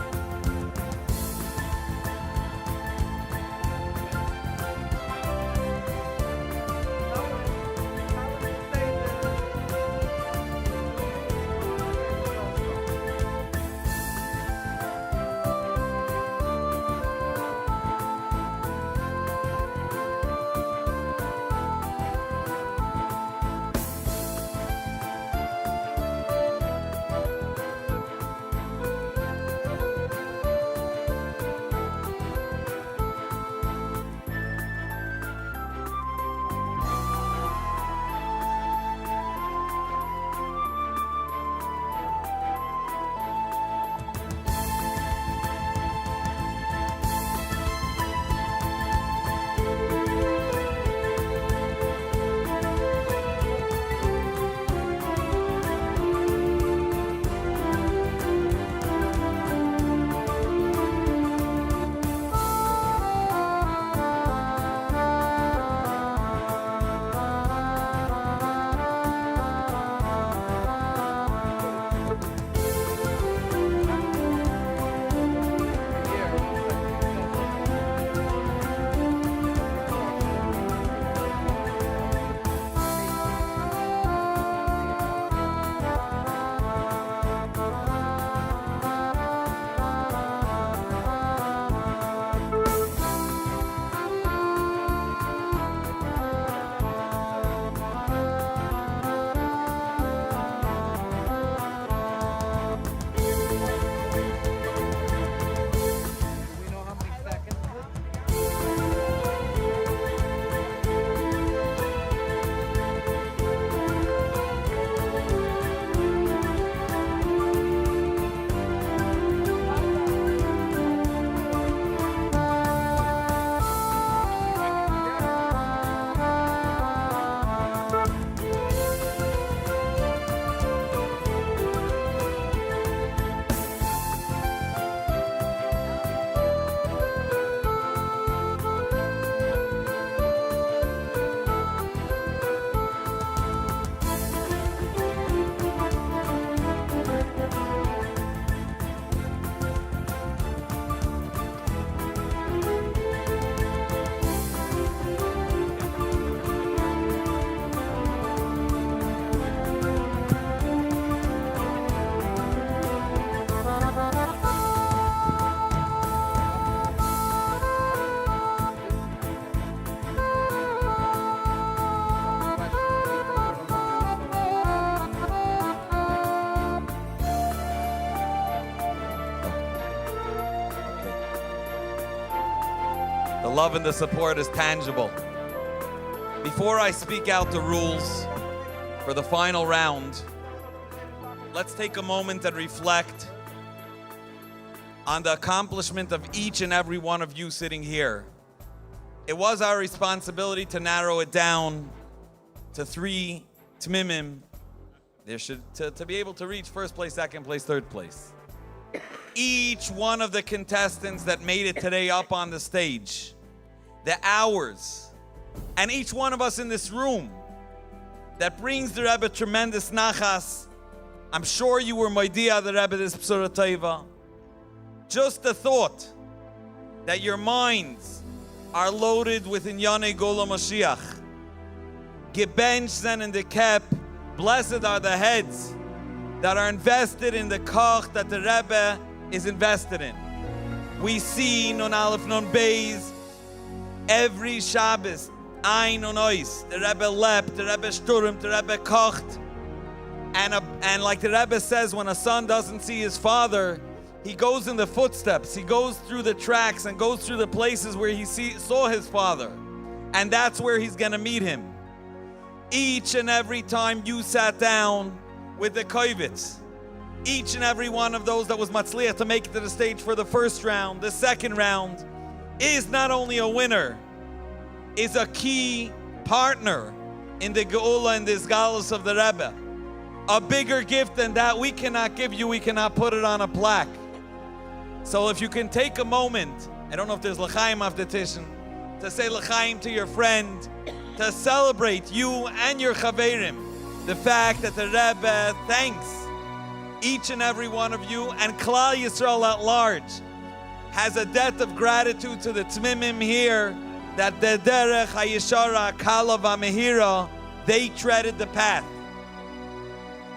The love and the support is tangible. Before I speak out the rules for the final round, let's take a moment and reflect on the accomplishment of each and every one of you sitting here. It was our responsibility to narrow it down to 3 tmimim. There should to be able to reach first place, second place, third place. Each one of the contestants that made it today up on the stage, the hours, and each one of us in this room that brings the Rebbe tremendous nachas. I'm sure you were moidia the Rebbe this B'sura Tova. Just the thought that your minds are loaded with Inyonei Geulah Moshiach. Gebench then in the cap. Blessed are the heads that are invested in the koch that the Rebbe is invested in. We see Nun Aleph Nun Beis every Shabbos, Ein und Ois. The Rebbe leapt, the Rebbe sturmt, the Rebbe kocht. And like the Rebbe says, when a son doesn't see his father, he goes in the footsteps. He goes through the tracks and goes through the places where he saw his father. And that's where he's going to meet him. Each and every time you sat down with the koivitz, each and every one of those that was matzliach to make it to the stage for the first round, the second round, is not only a winner, is a key partner in the Geula and this Galus of the Rebbe. A bigger gift than that we cannot give you, we cannot put it on a plaque. So if you can take a moment, I don't know if there's l'chaim after Tishin, to say l'chaim to your friend, to celebrate you and your chaverim, the fact that the Rebbe thanks each and every one of you, and Klal Yisrael at large has a debt of gratitude to the Tmimim here, that the Derech HaYeshara Kala V'Mehira, they treaded the path.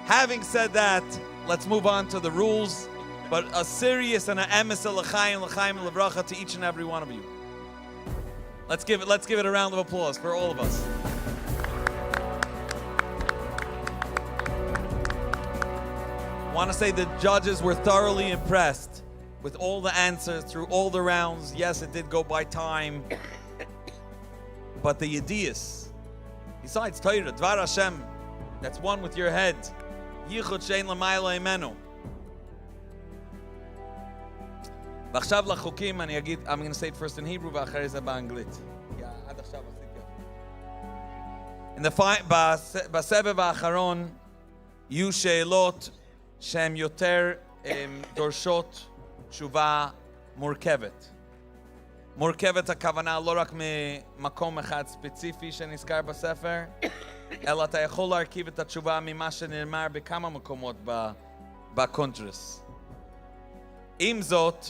Having said that, let's move on to the rules, but a serious and an emes l'chaim l'vracha to each and every one of you. Let's give it a round of applause for all of us. I want to say the judges were thoroughly impressed with all the answers through all the rounds. Yes, it did go by time, but the yediyas, besides Torah, Dvar Hashem, that's one with your head. Yichud shein l'mayla imenu. ועכשיו לחוקים, I'm going to say it first in Hebrew ואחרי זה באנגלית. עד עכשיו עשיתי. בסבב האחרון יהיו שאלות שהן יותר דורשות תשובה מורכבת. מורכבת הכוונה לא רק ממקום אחד ספציפי שנזכר בספר, אלא אתה יכול להרכיב את התשובה ממה שנאמר בכמה מקומות בקונטרס. עם זאת,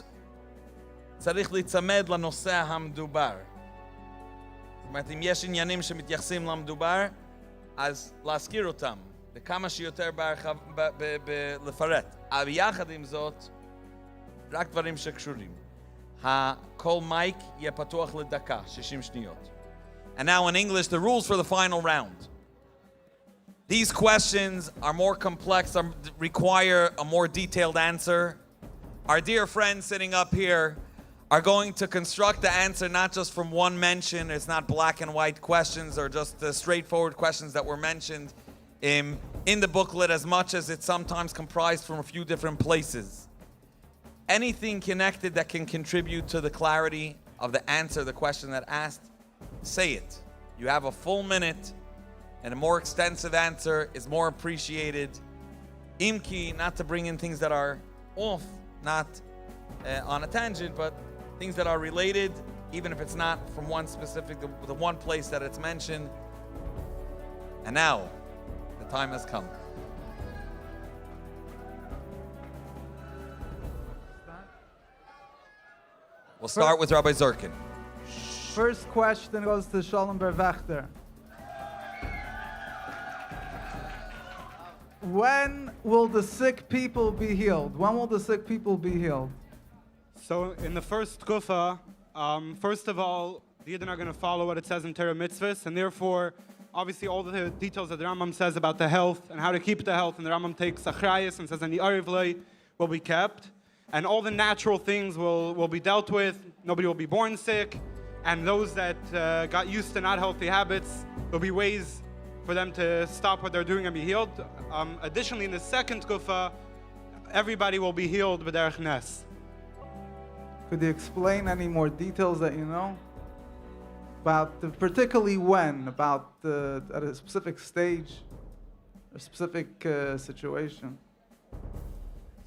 צריך להיצמד לנושא המדובר. זאת אומרת, אם יש עניינים שמתייחסים למדובר, אז להזכיר אותם, וכמה שיותר לפרט. אבל יחד עם זאת, רק דברים שקשורים. כל מייק יהיה פתוח לדקה, 60 שניות. And now in English, the rules for the final round. These questions are more complex, require a more detailed answer. Our dear friends sitting up here are going to construct the answer not just from one mention. It's not black and white questions or just the straightforward questions that were mentioned in the booklet, as much as it's sometimes comprised from a few different places. Anything connected that can contribute to the clarity of the answer, the question that asked, say it. You have a full minute, and a more extensive answer is more appreciated. Imki, not to bring in things that are off, not on a tangent, but things that are related, even if it's not from one specific, the one place that it's mentioned. And now, the time has come. We'll start with Rabbi Zirkind. First question goes to Shalom Berwachter. When will the sick people be healed? When will the sick people be healed? So in the first kufa, first of all, the Yidden are going to follow what it says in Torah mitzvahs, and therefore, obviously, all the details that the Rambam says about the health and how to keep the health, and the Rambam takes achrayus and says, and the arivlei will be kept, and all the natural things will be dealt with. Nobody will be born sick, and those that got used to not healthy habits, there'll be ways for them to stop what they're doing and be healed. Additionally, in the second kufa, everybody will be healed b'derech nes. Could you explain any more details that you know? Particularly when? At a specific stage, a specific situation?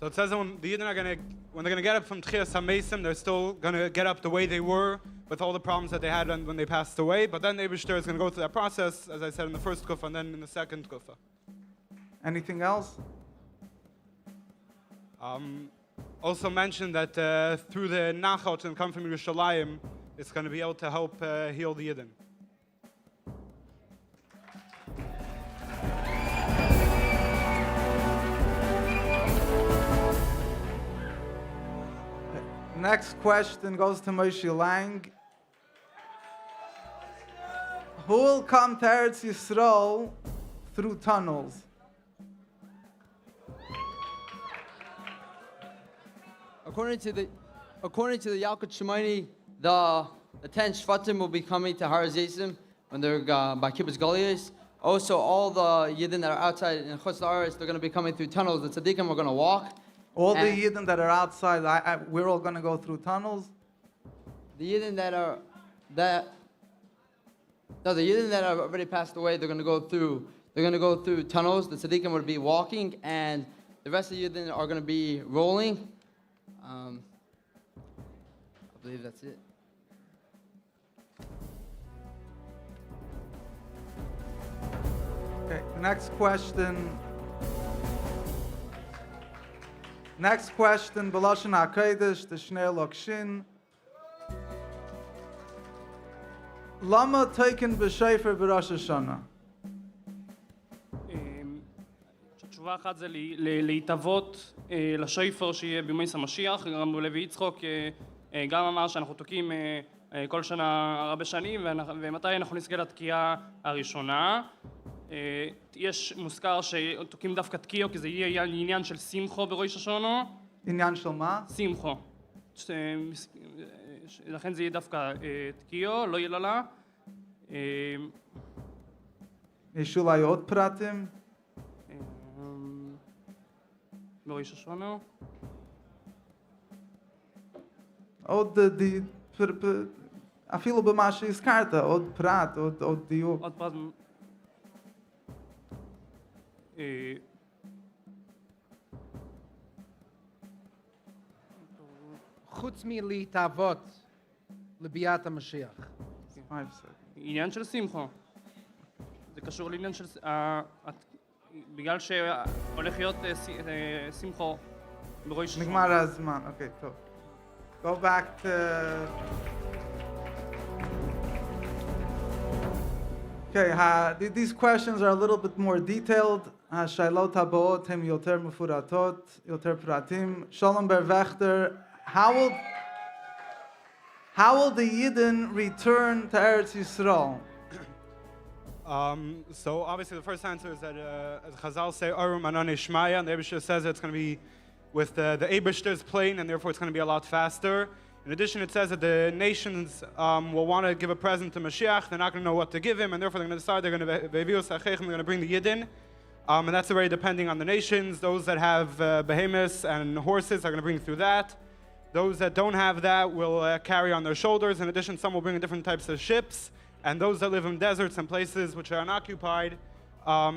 So it says that when the Yidden when they're gonna get up from Tchias HaMesim, they're still gonna get up the way they were with all the problems that they had when they passed away. But then the Eibishter is gonna go through that process, as I said in the first kufa, and then in the second kufa. Anything else? Also mentioned that through the Nachot and come from Yerushalayim, it's going to be able to help heal the Yidden. Next question goes to Moshe Lang. Who will come to Eretz Yisrael through tunnels? According to the Yalkut Shemaini, the 10 Shvatim will be coming to Har Zaysim when they're by Kibbutz Goliath. Also, all the Yidden that are outside in Chutz La'aretz, they're going to be coming through tunnels. The Tzaddikim are going to walk. All the Yidden that are outside, we're all going to go through tunnels? The Yidden that have already passed away, they're going to go through tunnels. The Tzaddikim will be walking, and the rest of the Yidden are going to be rolling. I believe that's it. Okay, next question. B'lashon HaKodesh, the Shnei Lokshin. Lama taken b'shayfer b'Rosh Hashanah. תשובה אחת זה להתאבות לשייפר שיהיה בימי המשיח. גם לוי יצחוק גם אמר שאנחנו תוקעים כל שנה הרבה שנים, ומתי אנחנו נזכה לתקיעה הראשונה. יש מוזכר שתוקעים דווקא תקיעו, כי זה יהיה עניין של שמחו בראש השונה. עניין של מה? שמחו. לכן זה יהיה דווקא תקיעו, לא יללה. יש אולי עוד פרטים? בראש השונה. עוד אפילו במה שהזכרת, עוד פרט, עוד דיוק. עוד פרט. חוץ מלהתאבות לביאת המשיח. עניין של שמחו. זה קשור לעניין של... בגלל שהולך להיות שמחו בראש השונה. נגמר הזמן, אוקיי, טוב. Go back to... Okay, these questions are a little bit more detailed. השאלות הבאות הן יותר מפורטות, יותר פרטים. Shalom Ber Vechter, how will the Yidden return to Eretz Yisrael? So obviously the first answer is that as Chazal say, Arum Anan Ishmaya, and the Eibishter says it's going to be with the Eibishter's plane, and therefore it's going to be a lot faster. In addition, it says that the nations will want to give a present to Moshiach. They're not going to know what to give him, and therefore they're going to decide they're going to bring the Yidden. And that's already depending on the nations. Those that have behemoths and horses are going to bring through that. Those that don't have that will carry on their shoulders. In addition, some will bring in different types of ships. And those that live in deserts and places which are unoccupied,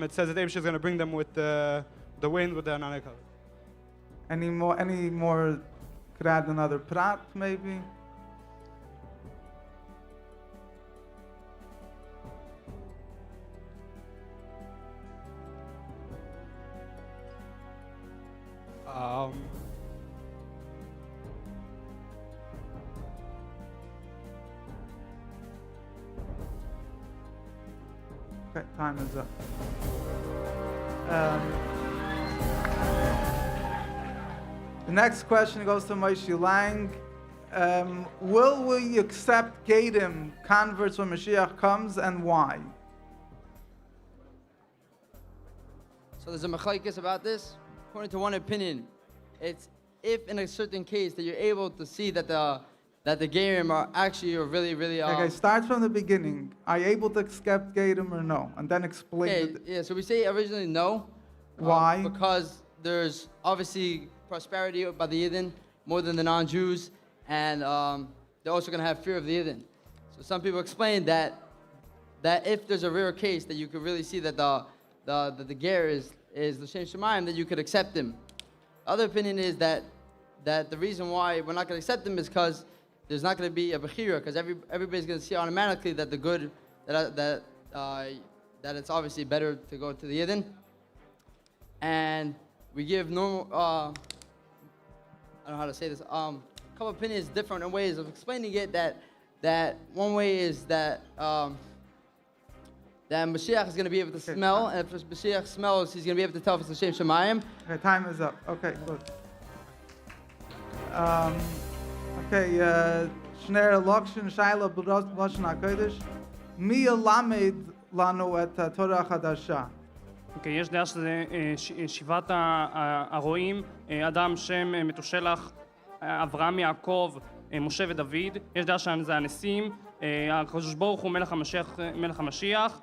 it says that Eibishter is going to bring them with the wind, with the Ananekal. Any more, could add another prat, maybe? Okay, time is up. The next question goes to Moshe Lang. Will we accept Gadim, converts, when Mashiach comes, and why? So there's a machlokes about this. According to one opinion, it's if in a certain case that you're able to see that the Gerim are actually really. Okay, start from the beginning. Are you able to accept Gadim or no? And then explain. Okay, yeah, so we say originally no. Why? Because there's obviously prosperity by the Yidden more than the non-Jews. and they're also going to have fear of the Yidden. So some people explain that if there's a rare case that you could really see that the ger is l'shem shemayim, that you could accept him. The other opinion is that the reason why we're not going to accept him is because there's not going to be a bechira, because everybody's going to see automatically that the good that it's obviously better to go to the Yidden. And we give normal, I don't know how to say this, a couple opinions, different ways of explaining it. That one way is that Moshiach is going to be able to smell, and if Moshiach smells, he's going to be able to tell if it's l'shem shemayim. Okay, time is up. Okay, good. Okay, Shner Lokshin Shaila B'Lashon HaKodesh. Mi ילמד לנו את התורה החדשה. אוקיי, יש דעה שזה שיבת הרועים, אדם שם מתושלח, אברהם, יעקב, משה ודוד. יש דעה שזה הנשיאים, הקדוש ברוך הוא מלך המשיח.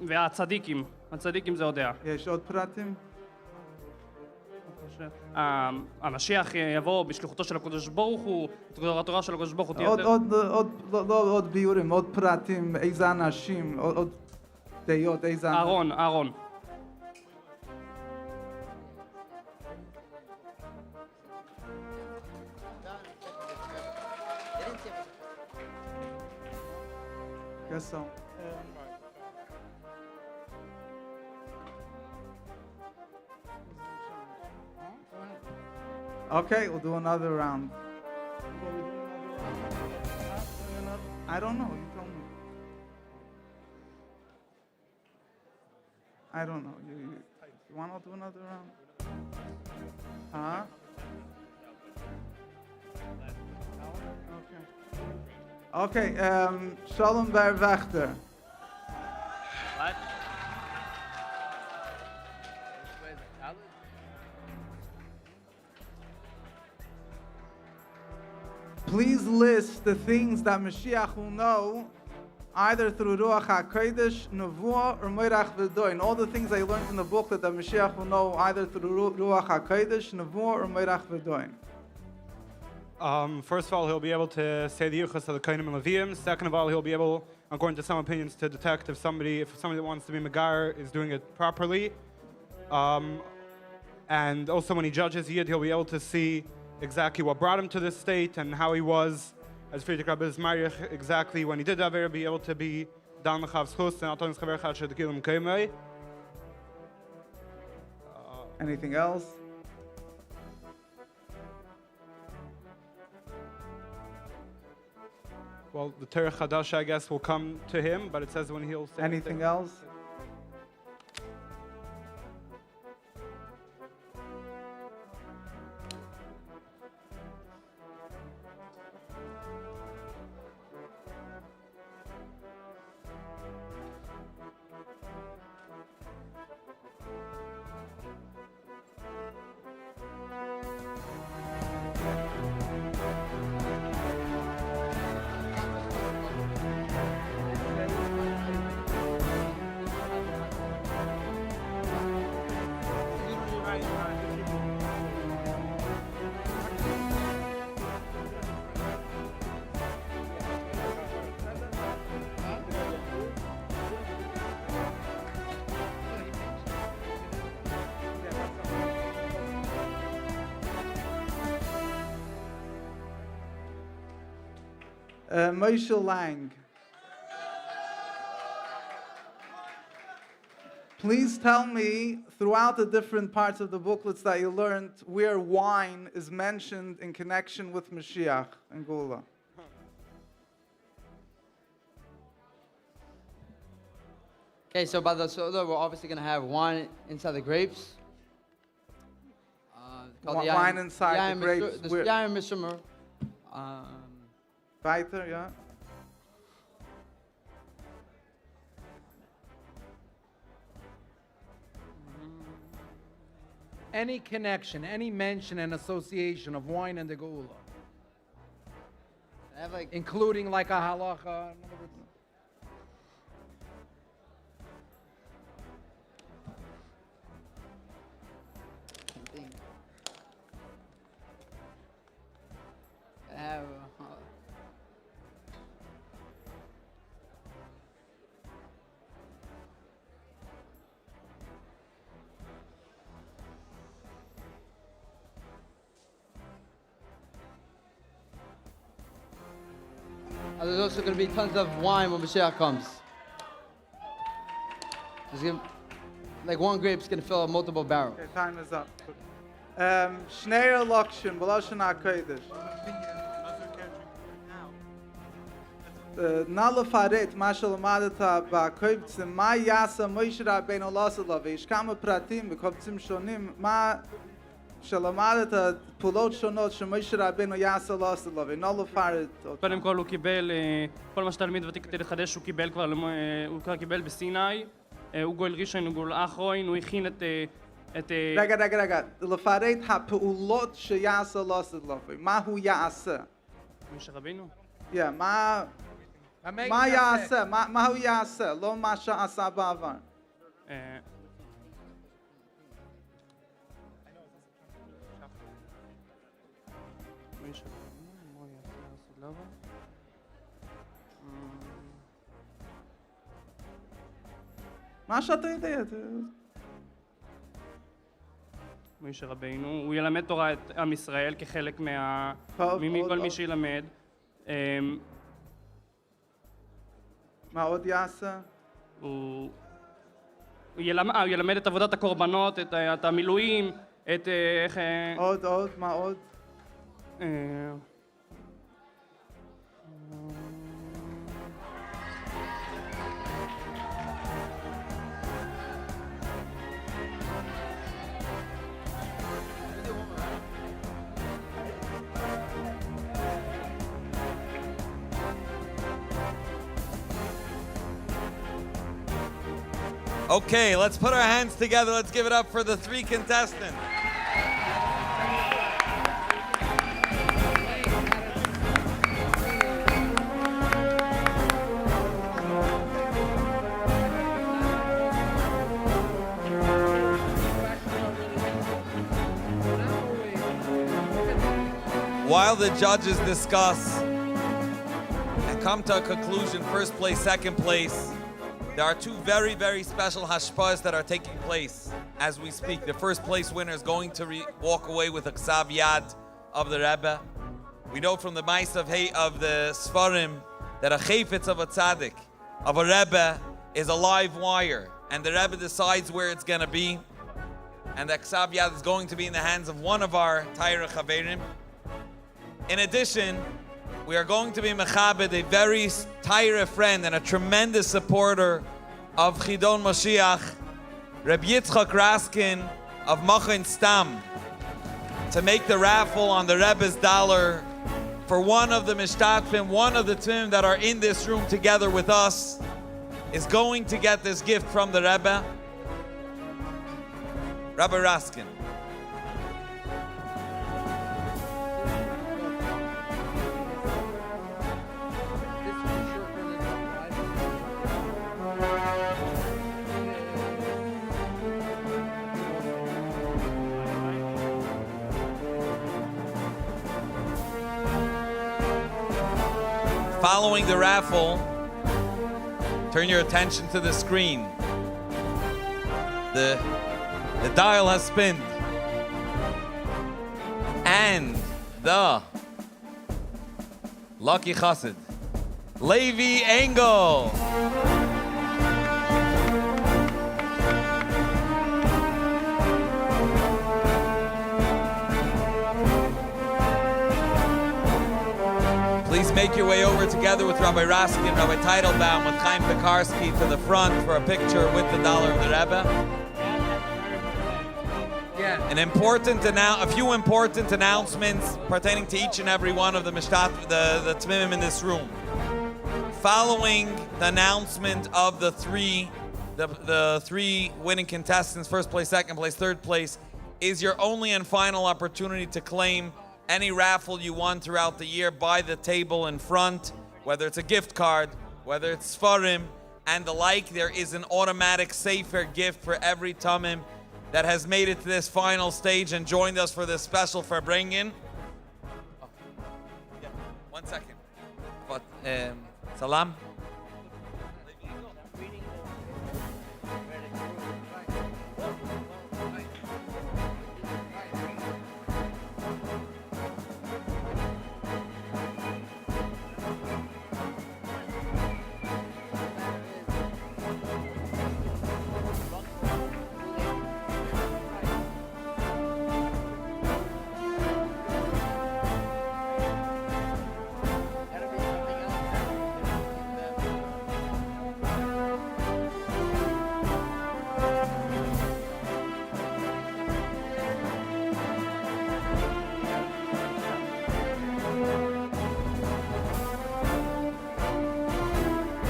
והצדיקים, הצדיקים זה עוד דעה. יש עוד פרטים? המשיח יבוא בשליחותו של הקדוש ברוך הוא, התורה של הקדוש ברוך הוא תהיה עוד ביורים, עוד פרטים, איזה אנשים, עוד דעות, איזה אנשים. אהרון. Guess so. Okay, we'll do another round. I don't know, you tell me. I don't know. You want to do another round? Huh? Okay, Shalom Bar Wachter. What? Please list the things that Mashiach will know either through Ruach HaKodesh, Nevuah, or Moirach V'doin. All the things I learned in the booklet that Mashiach will know either through Ruach HaKodesh, Nevuah, or Moirach V'doin. First of all, he'll be able to say the Yuchas of the Kainim and Levium. Second of all, he'll be able, according to some opinions, to detect if somebody that wants to be Megar is doing it properly. And also when he judges Yid, he'll be able to see exactly what brought him to this state and how he was, as Friedrich Rabbi Mariach, exactly when he did that, be able to be down the Chav's Chus and Atonis Chaver Chad Shadkilim Kaimei. Anything else? Well, the Terech Hadash, I guess, will come to him, but it says when he'll say anything else? Moshe Lang. Please tell me, throughout the different parts of the booklets that you learned, where wine is mentioned in connection with Moshiach and Geulah. Okay, so by the Soda, we're obviously going to have wine inside the grapes. Wine inside the grapes. The Yaim Mishumer. Weiter, yeah. Any connection, any mention and association of wine and the Geulah. Including like a halacha. There's also going to be tons of wine when Moshiach comes. Like one grape's going to fill up multiple barrels. Okay, time is up. Shnei Lokshin, B'Lashon HaKodesh. נא לפרט מה שלמדת בקובצים, מה יעשה מוישה רבינו לעשות לו, ויש כמה פרטים בקובצים שונים, מה שלמדת פעולות שונות שמוישה רבינו יעשה לעשות לו, ונא לפרט אותו. קודם כל הוא קיבל, כל מה שתלמיד ותיק כדי לחדש הוא קיבל כבר, הוא כבר קיבל בסיני, הוא גואל ראשון, הוא גואל אחרון, הוא הכין את... רגע, לפרט הפעולות שיעשה לעשות לו, מה הוא יעשה? מוישה רבינו? מה יעשה? מה הוא יעשה? לא מה שעשה בעבר. מה שאתה יודע. מוישה רבינו, הוא ילמד תורה את עם ישראל כחלק מכל מי שילמד. מה עוד יעשה? הוא ילמד את עבודת הקורבנות, את המילואים, את איך... עוד, מה עוד? Okay, let's put our hands together. Let's give it up for the three contestants. While the judges discuss and come to a conclusion, first place, second place, there are two very, very special hashpas that are taking place as we speak. The first place winner is going to walk away with a ksav yad of the Rebbe. We know from the Ma'is of the Sfarim that a chayfetz of a tzaddik, of a Rebbe, is a live wire. And the Rebbe decides where it's going to be. And the ksav yad is going to be in the hands of one of our Taira Chaverim. In addition, we are going to be mechabed a very Taira friend and a tremendous supporter of Chidon Moshiach, Rabbi Yitzchak Raskin of Machin Stam, to make the raffle on the Rebbe's dollar for one of the mishtafim, one of the team that are in this room together with us, is going to get this gift from the Rebbe. Rabbi Raskin. Following the raffle, turn your attention to the screen. The dial has spinned. And the lucky chassid, Levi Engel. Please make your way over together with Rabbi Raskin, Rabbi Teitelbaum, with Chaim Pekarsky to the front for a picture with the dollar of the Rebbe. A few important announcements pertaining to each and every one of the Tmimim in this room. Following the announcement of the three winning contestants, first place, second place, third place, is your only and final opportunity to claim any raffle you won throughout the year by the table in front, whether it's a gift card, whether it's Sfarim, and the like. There is an automatic Sefer gift for every Tamim that has made it to this final stage and joined us for this special Farbringen. Oh, yeah, 1 second. But, Salam.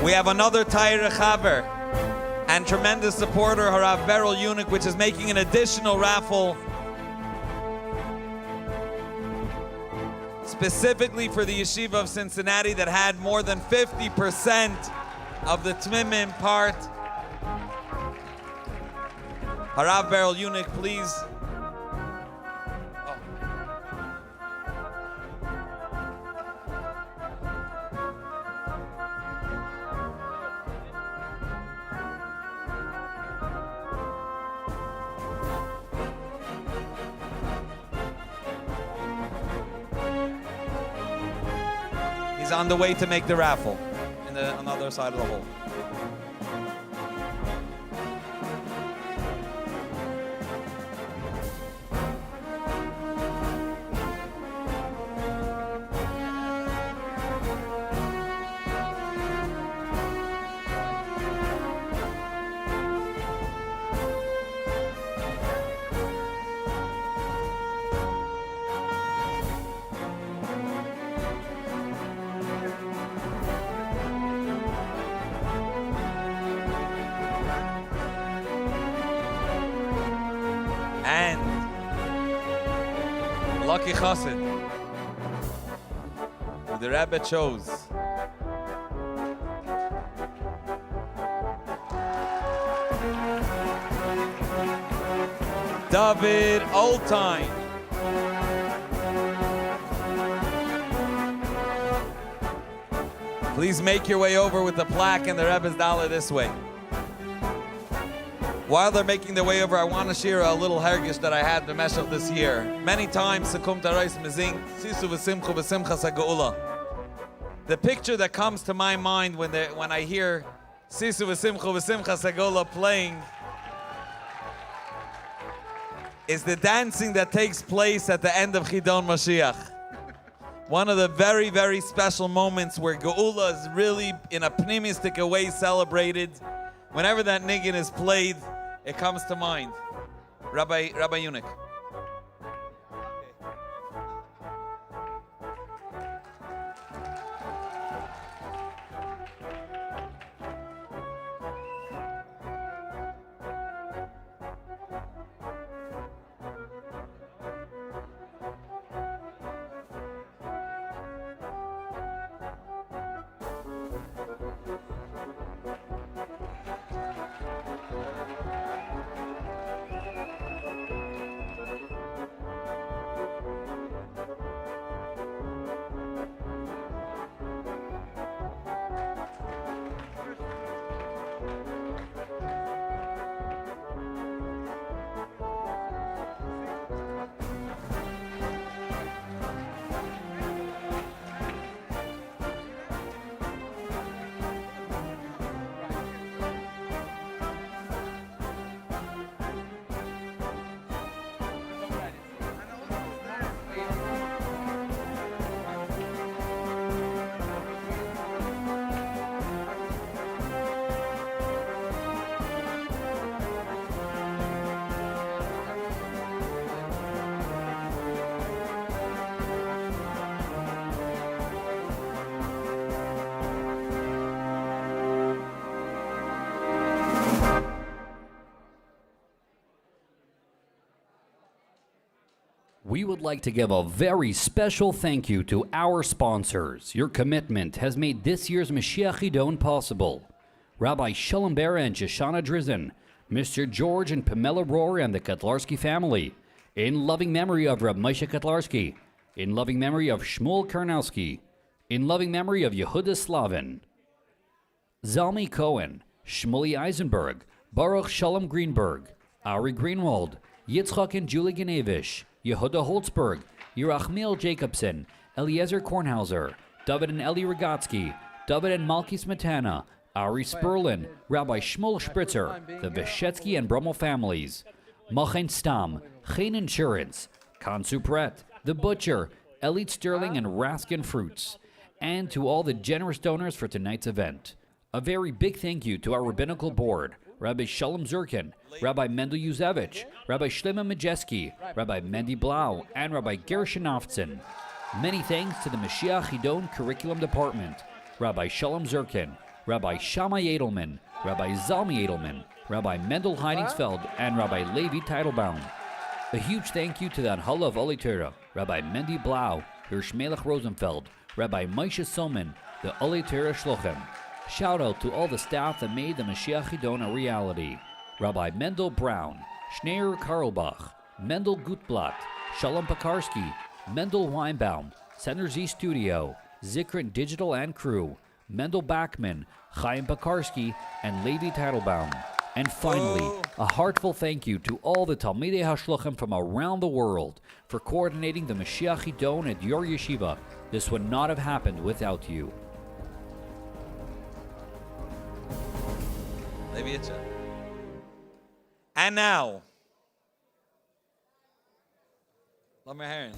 We have another Taira Chaver and tremendous supporter, Harav Beryl Eunuch, which is making an additional raffle specifically for the Yeshiva of Cincinnati that had more than 50% of the Tmimim part. Harav Beryl Eunuch, please. He's on the way to make the raffle on the other side of the hole. Lucky Chassid, who the Rebbe chose. David Oldtime. Please make your way over with the plaque and the Rebbe's dollar this way. While they're making their way over, I want to share a little hergish that I had b'meshach this year. Many times, Sekum Tarais Mezing, Sisu v'simchu v'simchas ha'geula. The picture that comes to my mind when I hear Sisu v'simchu v'simchas ha'geula playing is the dancing that takes place at the end of Chidon Moshiach. One of the very, very special moments where Geula is really in a pnimistic way celebrated. Whenever that niggin is played, it comes to mind. Rabbi Eunuch. We would like to give a very special thank you to our sponsors. Your commitment has made this year's Moshiach Chidon possible. Rabbi Shalom Ber and Shoshana Drizzen, Mr. George and Pamela Rohr and the Kotlarski family, in loving memory of Reb Moshe Kotlarski, in loving memory of Shmuel Karnowski, in loving memory of Yehuda Slavin, Zalmi Cohen, Shmuley Eisenberg, Baruch Shalom Greenberg, Ari Greenwald, Yitzchak and Julie Genevich, Yehuda Holtzberg, Yerachmiel Jacobson, Eliezer Kornhauser, David and Eli Rogotsky, David and Malki Smetana, Ari Sperlin, Rabbi Shmuel Spritzer, the Veshetsky and Brummel families, Machen Stam, Chain Insurance, Kansu Pret, The Butcher, Elite Sterling and Raskin Fruits, and to all the generous donors for tonight's event. A very big thank you to our rabbinical board, Rabbi Shalom Zirkind, Rabbi Mendel Yuzevitch, Rabbi Shloma Majeski, Rabbi Mendel Blau, and Rabbi Gershon Many thanks to the Moshiach Chidon Curriculum Department, Rabbi Shalom Zirkind, Rabbi Shammai Edelman, Rabbi Zalmi Edelman, Rabbi Mendel Heidingsfeld, and Rabbi Levi Teitelbaum. A huge thank you to the Anhala of Oli Torah, Rabbi Mendel Blau, Hirsch Melech Rosenfeld, Rabbi Moshe Soman, the Oli Torah Shlochem. Shout out to all the staff that made the Moshiach Chidon a reality. Rabbi Mendel Brown, Schneier Karlbach, Mendel Gutblatt, Shalom Pekarski, Mendel Weinbaum, Center Z Studio, Zikrin Digital and Crew, Mendel Backman, Chaim Pekarski, and Levi Teitelbaum. And finally, a heartfelt thank you to all the Talmidei HaShlochem from around the world for coordinating the Moshiach Chidon at your yeshiva. This would not have happened without you. And now, let me hear it.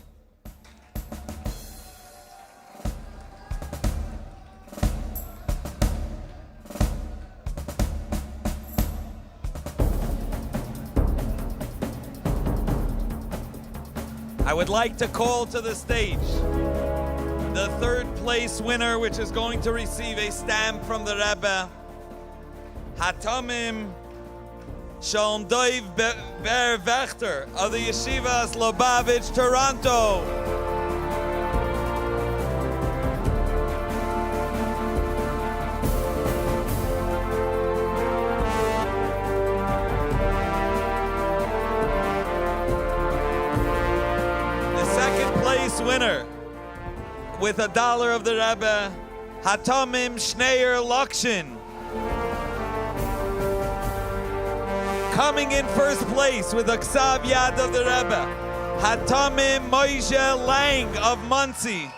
I would like to call to the stage the third place winner, which is going to receive a stamp from the Rebbe, Hatamim Shalom Dov Ber Vechter of the Yeshivas Lubavitch, Toronto. Winner with $1 of the Rebbe, Hatamim Schneier Lakshin. Coming in first place with a Ksav Yad of the Rebbe, Hatamim Moshe Lang of Muncie.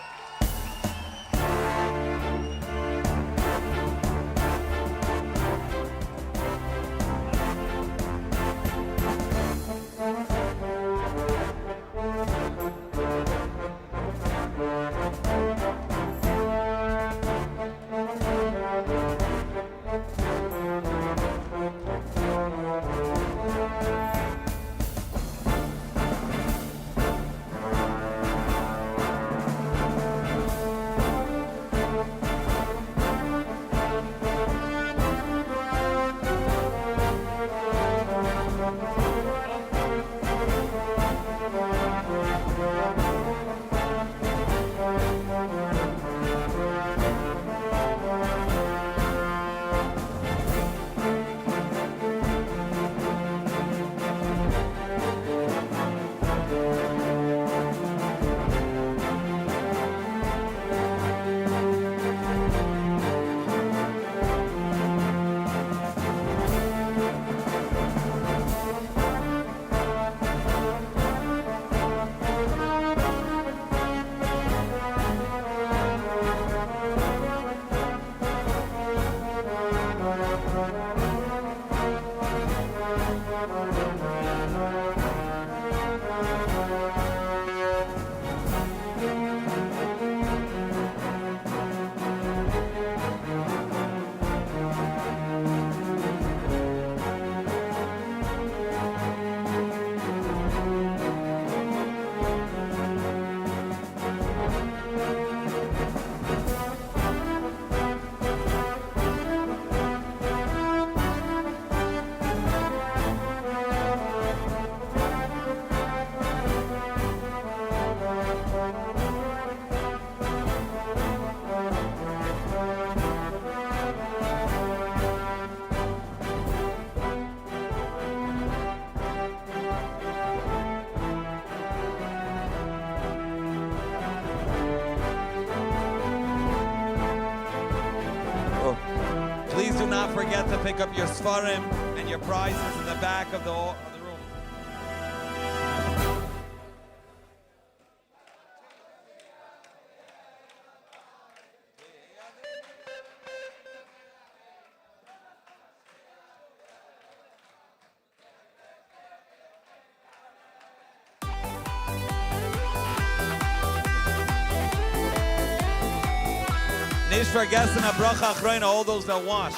Please do not forget to pick up your Sfarim and your prizes in the back of the room. Nicht vergessen a bracha achreina, all those that wash.